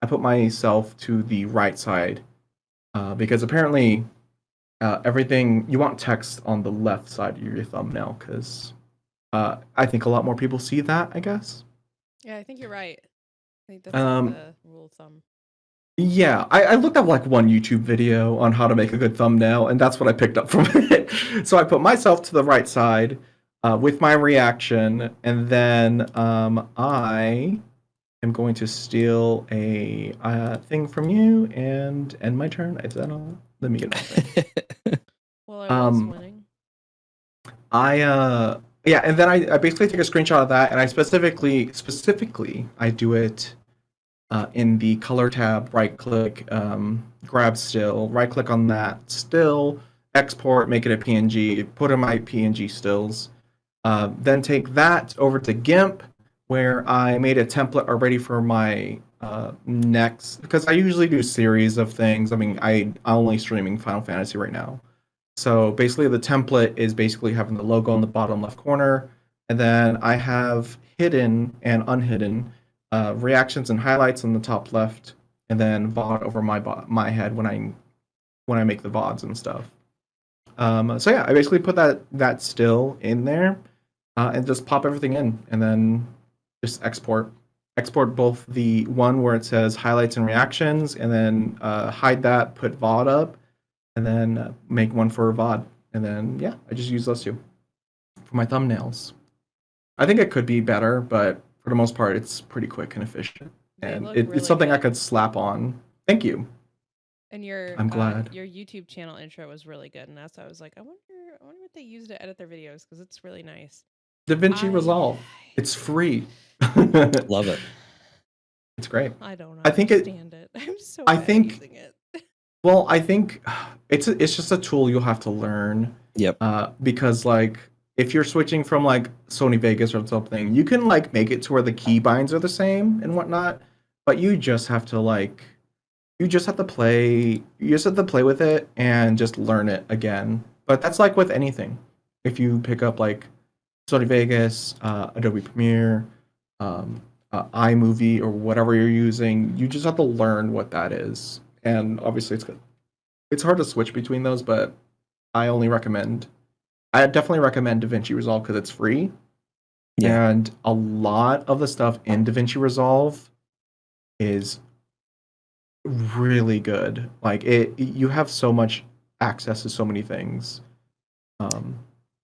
I put myself to the right side, because apparently everything you want text on the left side of your thumbnail, because I think a lot more people see that, I guess. Yeah, I think you're right. I think that's like the rule of thumb. Yeah, I looked up like one YouTube video on how to make a good thumbnail, and that's what I picked up from it. So I put myself to the right side with my reaction, and then I am going to steal a thing from you and end my turn. Is that all? Let me get nothing. Well, I was winning. Yeah, and then I basically take a screenshot of that, and I specifically I do it in the color tab, right click, grab still, right click on that still, export, make it a PNG, put in my PNG stills, then take that over to GIMP, where I made a template already for my next, because I usually do series of things. I mean, I'm only streaming Final Fantasy right now. So basically the template is basically having the logo in the bottom left corner, and then I have hidden and unhidden reactions and highlights on the top left, and then VOD over my head when I make the VODs and stuff. So yeah, I basically put that still in there, and just pop everything in, and then just export both the one where it says highlights and reactions, and then hide that, put VOD up, and then make one for VOD, and then yeah, I just use those two for my thumbnails. I think it could be better, but for the most part, it's pretty quick and efficient, and it's something I could slap on. Thank you. And I'm glad. your YouTube channel intro was really good, and that's why I was like, I wonder what they use to edit their videos, because it's really nice. DaVinci Resolve. It's free. Love it. It's great. I don't I think understand it. I'm so bad at using it. Well, I think it's just a tool you'll have to learn. Yep. Because like if you're switching from like Sony Vegas or something, you can like make it to where the keybinds are the same and whatnot, but you just have to play with it and just learn it again. But that's like with anything. If you pick up like Sony Vegas, Adobe Premiere, iMovie, or whatever you're using, you just have to learn what that is. And obviously, it's hard to switch between those, but I definitely recommend DaVinci Resolve because it's free. Yeah. And a lot of the stuff in DaVinci Resolve is really good. Like you have so much access to so many things.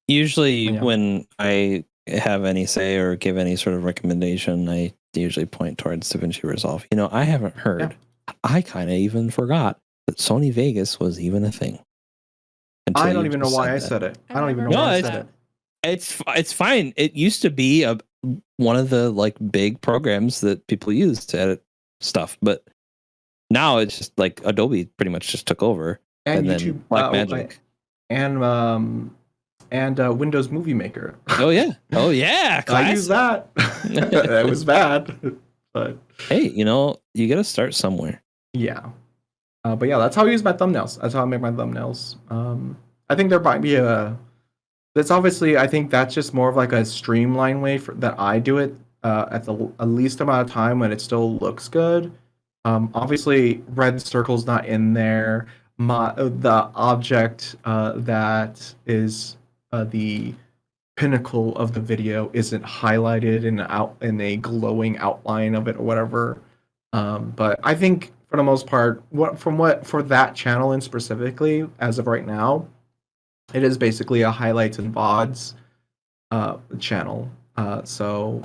Usually Yeah. when I have any say or give any sort of recommendation, I usually point towards DaVinci Resolve. You know, I haven't heard. Yeah. I kind of even forgot that Sony Vegas was even a thing. I don't even know why I said it. I don't even know why I said it. It's fine. It used to be one of the like big programs that people use to edit stuff, but now it's just like Adobe pretty much just took over, And then YouTube, Blackmagic, and Windows Movie Maker. oh yeah, I use that. That was bad, but hey, you know, you got to start somewhere. yeah. But yeah, that's how I use my thumbnails. That's how I make my thumbnails. I think there might be that's obviously, I think that's just more of like a streamlined way that I do it at the least amount of time when it still looks good. Obviously, red circle's not in there. The object that is the pinnacle of the video isn't highlighted in a glowing outline of it or whatever. But I think for the most part, for that channel in specifically, as of right now, it is basically a highlights and VODs channel. So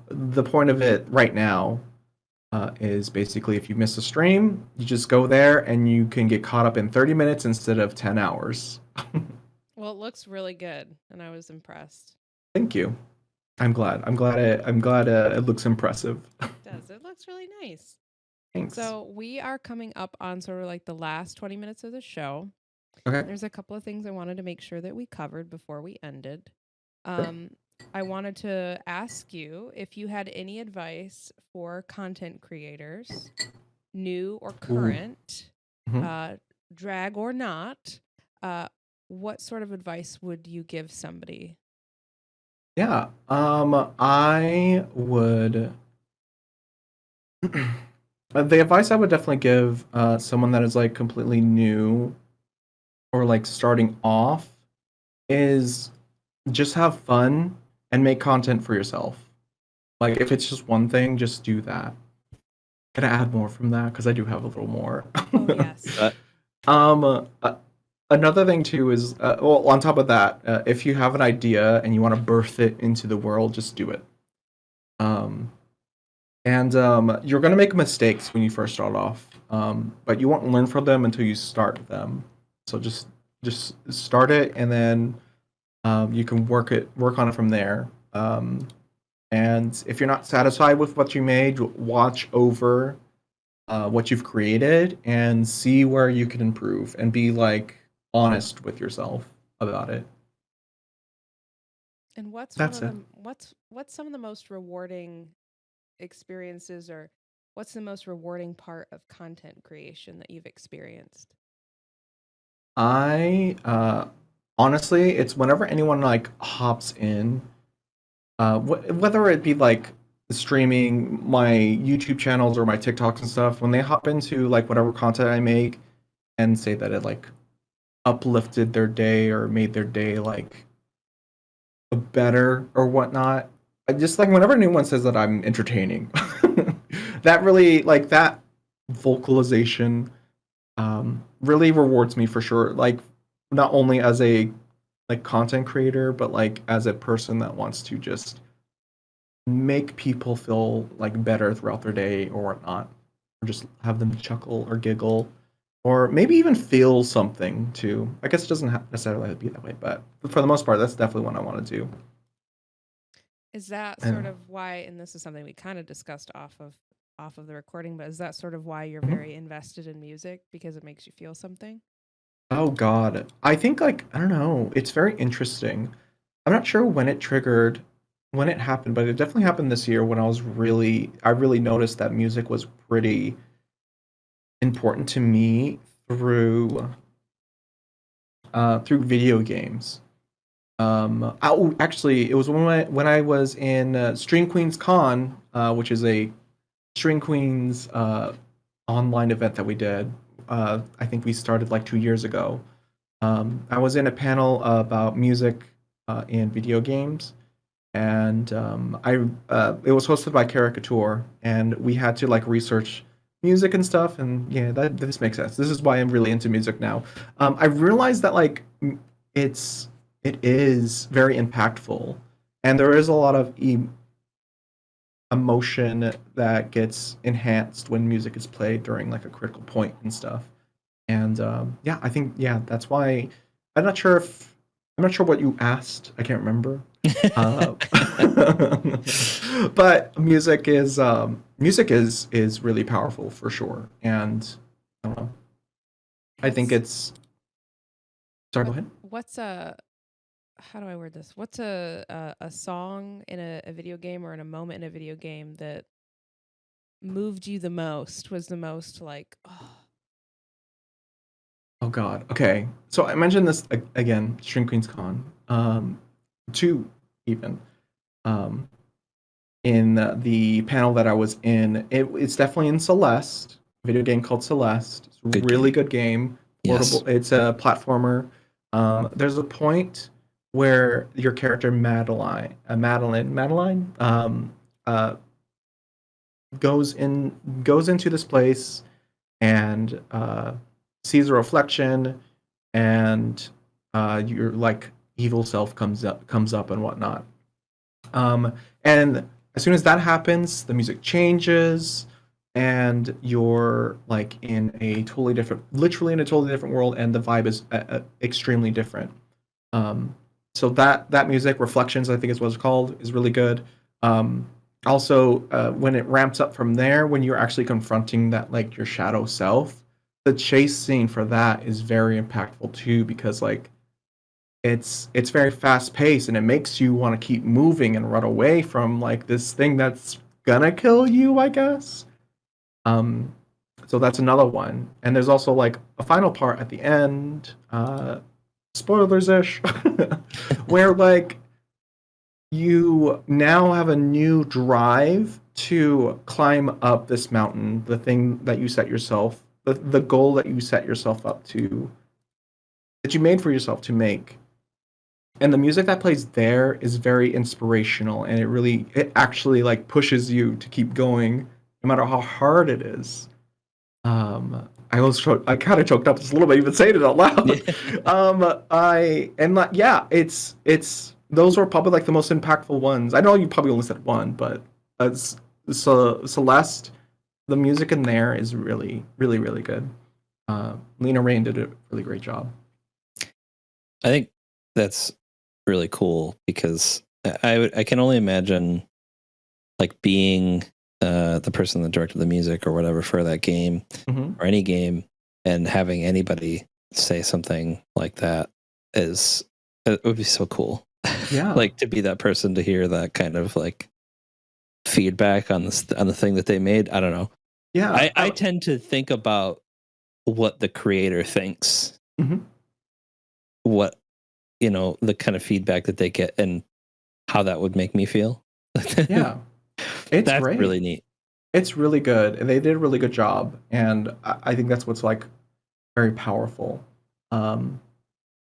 the point of it right now is basically if you miss a stream, you just go there and you can get caught up in 30 minutes instead of 10 hours. Well, it looks really good, and I was impressed. Thank you. I'm glad it looks impressive. It does. It looks really nice. Thanks. So we are coming up on sort of like the last 20 minutes of the show. Okay. There's a couple of things I wanted to make sure that we covered before we ended. Sure. I wanted to ask you if you had any advice for content creators, new or current, drag or not. What sort of advice would you give somebody? Yeah. I would. The advice I would definitely give someone that is like completely new or like starting off is just have fun and make content for yourself. Like if it's just one thing, just do that. Gonna add more from that because I do have a little more. Oh, yes. Another thing too is well, on top of that, if you have an idea and you want to birth it into the world, just do it. And you're gonna make mistakes when you first start off, but you won't learn from them until you start them. So just start it, and then you can work on it from there. And if you're not satisfied with what you made, watch over what you've created and see where you can improve, and be like honest with yourself about it. And what's some of the most rewarding experiences, or what's the most rewarding part of content creation that you've experienced? I honestly, it's whenever anyone like hops in, whether it be like streaming my YouTube channels or my TikToks and stuff, when they hop into like whatever content I make and say that it like uplifted their day or made their day like better or whatnot. I just like whenever anyone says that I'm entertaining, that really like that vocalization really rewards me for sure. Like not only as a like content creator, but like as a person that wants to just make people feel like better throughout their day or whatnot, or just have them chuckle or giggle, or maybe even feel something too. I guess it doesn't necessarily have to be that way, but for the most part, that's definitely what I want to do. Is that sort of why, and this is something we kind of discussed off of the recording, but is that sort of why you're very invested in music, because it makes you feel something? Oh God. I think like I don't know. It's very interesting. I'm not sure when it triggered, when it happened, but it definitely happened this year when I really noticed that music was pretty important to me through through video games. Oh, actually, it was when I was in Stream Queens Con, which is a Stream Queens online event that we did. I think we started like 2 years ago. I was in a panel about music in video games, and it was hosted by Caricature, and we had to like research music and stuff. And yeah, that this makes sense. This is why I'm really into music now. I realized that like it's it is very impactful, and there is a lot of emotion that gets enhanced when music is played during like a critical point and stuff. And yeah, I think yeah, that's why I'm not sure what you asked. I can't remember. Uh, but music is really powerful for sure. And I don't know. I think What's it's sorry. Go ahead. what's a how do I word this? What's a song in a video game or in a moment in a video game that moved you the most? Was the most like, oh, Oh God. Okay. So I mentioned this again. Stream Queens Con. Two even. Um, in the panel that I was in. It's definitely in Celeste, a video game called Celeste. It's a Good really game. good game. Yes. Portable. It's a platformer. There's a point where your character Madeline, uh, goes into this place and sees a reflection, and your like evil self comes up and whatnot. And as soon as that happens, the music changes, and you're like literally in a totally different world, and the vibe is extremely different. So that music, Reflections, I think is what it's called, is really good. Also, when it ramps up from there, when you're actually confronting that like your shadow self, the chase scene for that is very impactful too, because like it's very fast paced, and it makes you want to keep moving and run away from like this thing that's gonna kill you, I guess. Um, so that's another one. And there's also like a final part at the end, spoilers ish, where like you now have a new drive to climb up this mountain, the thing that you set yourself, the goal that you set yourself up to, that you made for yourself to make. And the music that plays there is very inspirational, and it actually like pushes you to keep going no matter how hard it is. I kind of choked up just a little bit even saying it out loud. I and like yeah, it's those were probably like the most impactful ones. I know you probably only said one, but it's so Celeste, the music in there is really really really good. Lena Raine did a really great job. I think that's really cool because I can only imagine like being the person that directed the music or whatever for that game or any game, and having anybody say something like that it would be so cool. Yeah. Like to be that person to hear that kind of like feedback on the thing that they made. I don't know. Yeah. I tend to think about what the creator thinks, what the kind of feedback that they get and how that would make me feel. Yeah. That's great. Really neat. It's really good, and they did a really good job. And I think that's what's like very powerful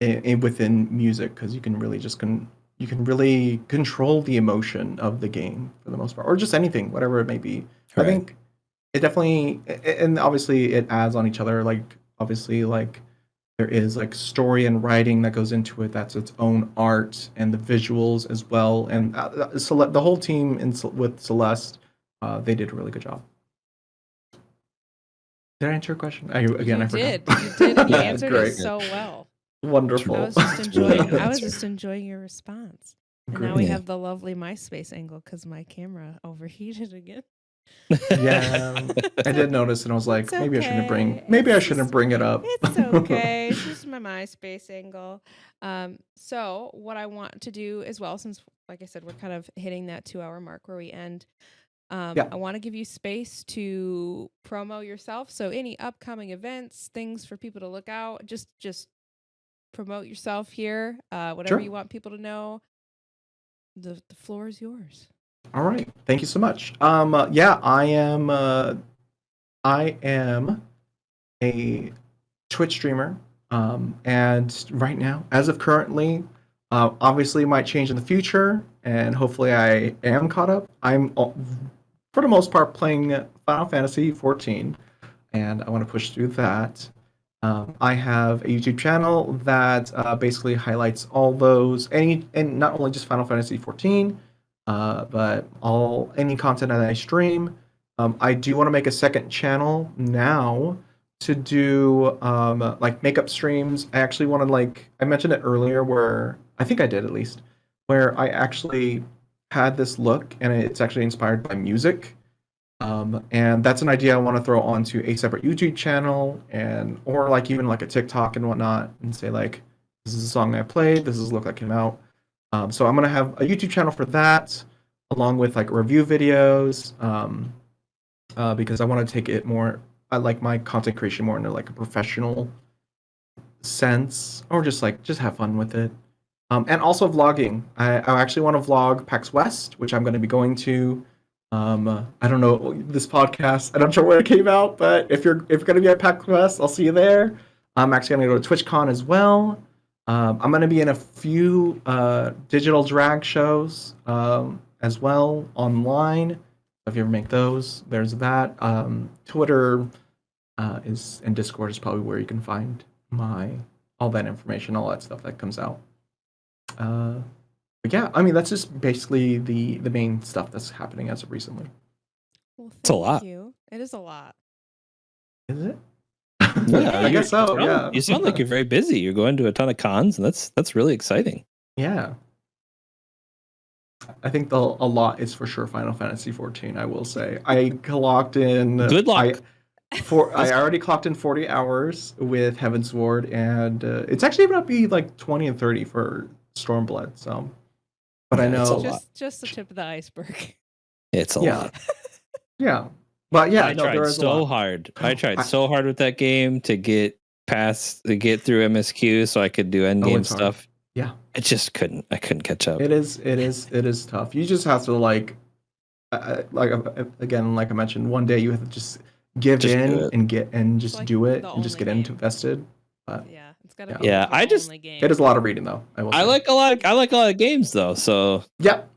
within music, because you can really you can really control the emotion of the game for the most part, or just anything, whatever it may be. Right. I think it definitely, and obviously it adds on each other. Like obviously, like there is like story and writing that goes into it. That's its own art, and the visuals as well. And the whole team with Celeste, they did a really good job. Did I answer your question? I forgot. You did, and you Yeah, answered great. it so well. Wonderful. I was just enjoying your response. And now we Great. have the lovely MySpace angle because my camera overheated again. Yeah, I did notice, and I was like, It's maybe I shouldn't okay. maybe I It's shouldn't just- bring it up. It's okay. It's just my MySpace angle. So what I want to do as well, since like I said, we're kind of hitting that 2-hour mark where we end. Yeah. I want to give you space to promo yourself. So any upcoming events, things for people to look out, just promote yourself here. Whatever Sure. you want people to know. The floor is yours. All right. Thank you so much. Yeah, I am a Twitch streamer. And right now, as of currently, obviously it might change in the future, and hopefully I am caught up. I'm for the most part playing Final Fantasy 14, and I want to push through that. I have a YouTube channel that basically highlights all those, and not only just Final Fantasy 14, but any content that I stream. I do want to make a second channel now to do like makeup streams. I actually want to I mentioned it earlier, where I think I did at least, where I actually had this look, and it's actually inspired by music. And that's an idea I want to throw onto a separate YouTube channel, or even like a TikTok and whatnot, and say like, this is a song I played, this is the look that came out. So I'm gonna have a YouTube channel for that, along with like review videos, because I want to take it more. I like my content creation more into like a professional sense, or just have fun with it. And also vlogging. I actually want to vlog PAXWest, which I'm going to be going to. I don't know this podcast. I'm not sure where it came out, but if you're going to be at PAXWest, I'll see you there. I'm actually going to go to TwitchCon as well. I'm going to be in a few digital drag shows as well online. If you ever make those, there's that. Twitter and Discord is probably where you can find all that information, all that stuff that comes out. But yeah, I mean, that's just basically the main stuff that's happening as of recently. Well, It's a lot. thank you. It is a lot. Is it? Yeah, I guess so. you Yeah. You sound like you're very busy. You're going to a ton of cons, and that's really exciting. Yeah. I think a lot is for sure Final Fantasy 14. I will say I clocked in. Good luck. I already clocked in 40 hours with Heaven's Ward, and it's actually going to be like 20 and 30 for Stormblood. So, but I Yeah, it's a know lot. Just the tip of the iceberg. It's a Yeah. lot. Yeah, but yeah, I no, tried there is a so lot. hard. I tried so hard with that game to get through MSQ so I could do end game it's hard. stuff. Yeah. I just couldn't. I couldn't catch up. It is tough. You just have to again, like I mentioned, one day you have to just give Just do in it. and just like do it the and just only get game. invested. Yeah, it's got to Yeah. be. Yeah, the I just- only game. It is a lot of reading though. I will say. I like a lot of games though. So Yep.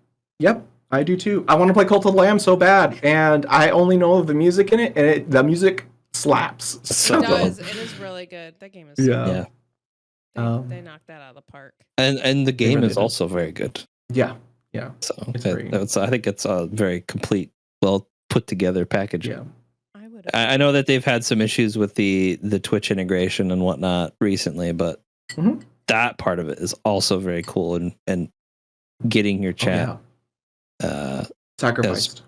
I do too. I want to play Cult of the Lamb so bad, and I only know the music in it, and the music slaps. So It good. does. It is really good. That game is. Yeah. Yeah. They knocked that out of the park. and the game really is do. also very good. Yeah. So It's very- I think it's a very complete, well put together package. Yeah. I would. I know that they've had some issues with the Twitch integration and whatnot recently, but Mhm. that part of it is also very cool, and getting your Oh, chat. yeah. Sacrificed.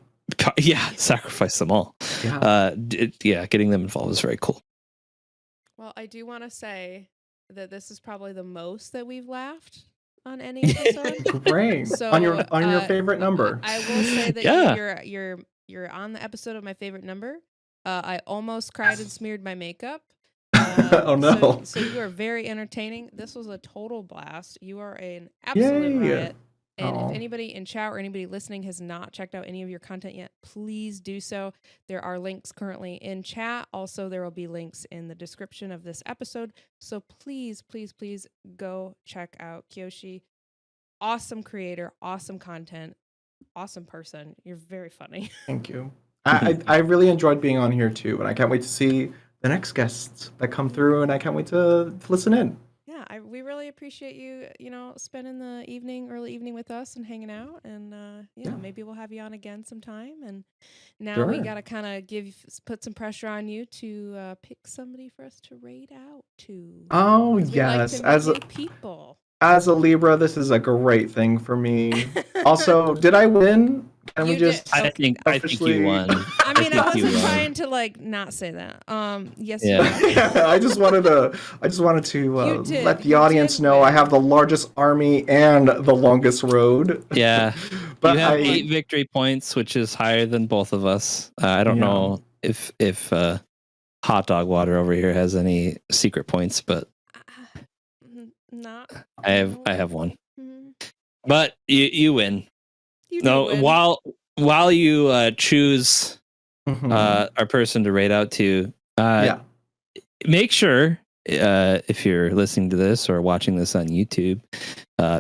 Sacrifice them all. Yeah. Getting them involved is very cool. Well, I do want to say that this is probably the most that we've laughed on any episode. Great. So, on your favorite number. I will say that Yeah. you're on the episode of my favorite number. I almost cried and smeared my makeup. Oh, no. So you are very entertaining. This was a total blast. You are an absolute Yay. riot. And Aw. if anybody in chat or anybody listening has not checked out any of your content yet, please do so. There are links currently in chat. Also, there will be links in the description of this episode. So please, please, please go check out Kiyoshi. Awesome creator, awesome content, awesome person. You're very funny. Thank you. I really enjoyed being on here too, and I can't wait to see the next guests that come through, and I can't wait to listen in. Yeah, we really appreciate you, spending the early evening with us and hanging out. And Yeah. maybe we'll have you on again sometime. And now we Sure. got to kind of put some pressure on you to pick somebody for us to raid out to. Oh 'Cause we like yes, to meet new people. as a Libra, this is a great thing for me. Also, did I win Can You we did- just I think officially- you won. I mean, I think you wasn't won. trying to like not say that. Yes, Yeah. you did. I just wanted to You did, let the you audience did know I win. have the largest army and the longest road. Yeah, But you have I 8 victory points, which is higher than both of us. I don't Yeah. know if hot dog water over here has any secret points, but Not. I have one. Mhm. But you win. You No, did win. while you choose Mhm. our person to rate out to, Yeah. make sure if you're listening to this or watching this on YouTube,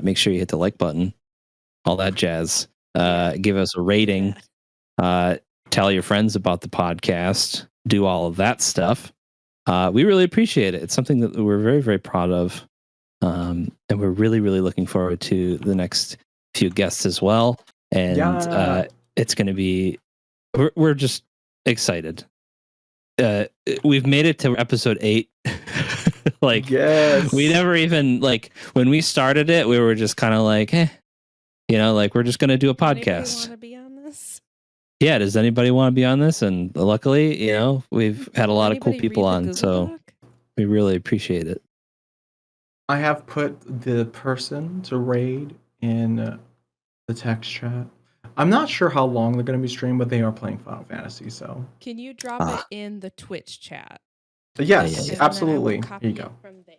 make sure you hit the like button, all that jazz. Give us a rating. Tell your friends about the podcast. Do all of that stuff. We really appreciate it. It's something that we're very, very proud of. And we're really, really looking forward to the next few guests as well. And Yeah. it's going to be, we're just excited. We've made it to episode 8. Like, Yes. we never even, like, when we started it, we were just kind of like, like, we're just going to do a podcast. Want to be on this? Yeah, does anybody want to be on this? And luckily, we've had a lot of cool Anybody people read the on, Google so Doc? we really appreciate it. I have put the person to raid in the text chat. I'm not sure how long they're going to be streamed, but they are playing Final Fantasy, so Can you drop it in the Twitch chat? yes, Yeah. And then I will absolutely. copy Here you it go. From there.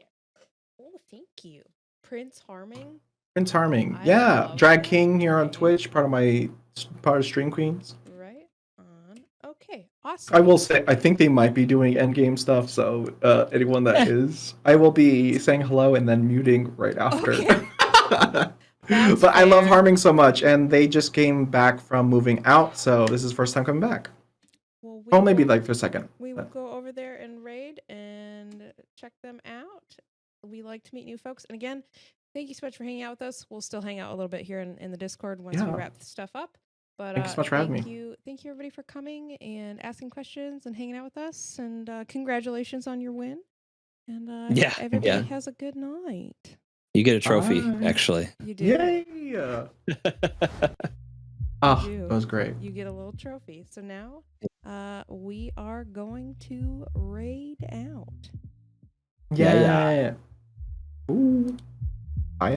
Oh, thank you, Prince Harming. Prince Harming. I Yeah, love Drag that King here on name. Twitch, part of Stream Queens. Right on. Okay, awesome. I will say, I think they might be doing endgame stuff, so anyone that is, I will be saying hello and then muting right after. Okay. That's But I love fair. Harming so much, and they just came back from moving out, so this is first time coming back. Well, Oh, maybe like for a second. we will but- go over there and raid and check them out. We like to meet new folks. And again, thank you so much for hanging out with us. We'll still hang out a little bit here in the Discord once we Yeah. wrap the stuff up. But Thank you so much for having me. Thank you everybody for coming and asking questions and hanging out with us. And congratulations on your win. And Yeah, everybody yeah. has a good night. You get a trophy, Bye. actually. You do. Yay! Oh, do. that was great. You get a little trophy. So now we are going to raid out. Yeah, Yeah. Ooh.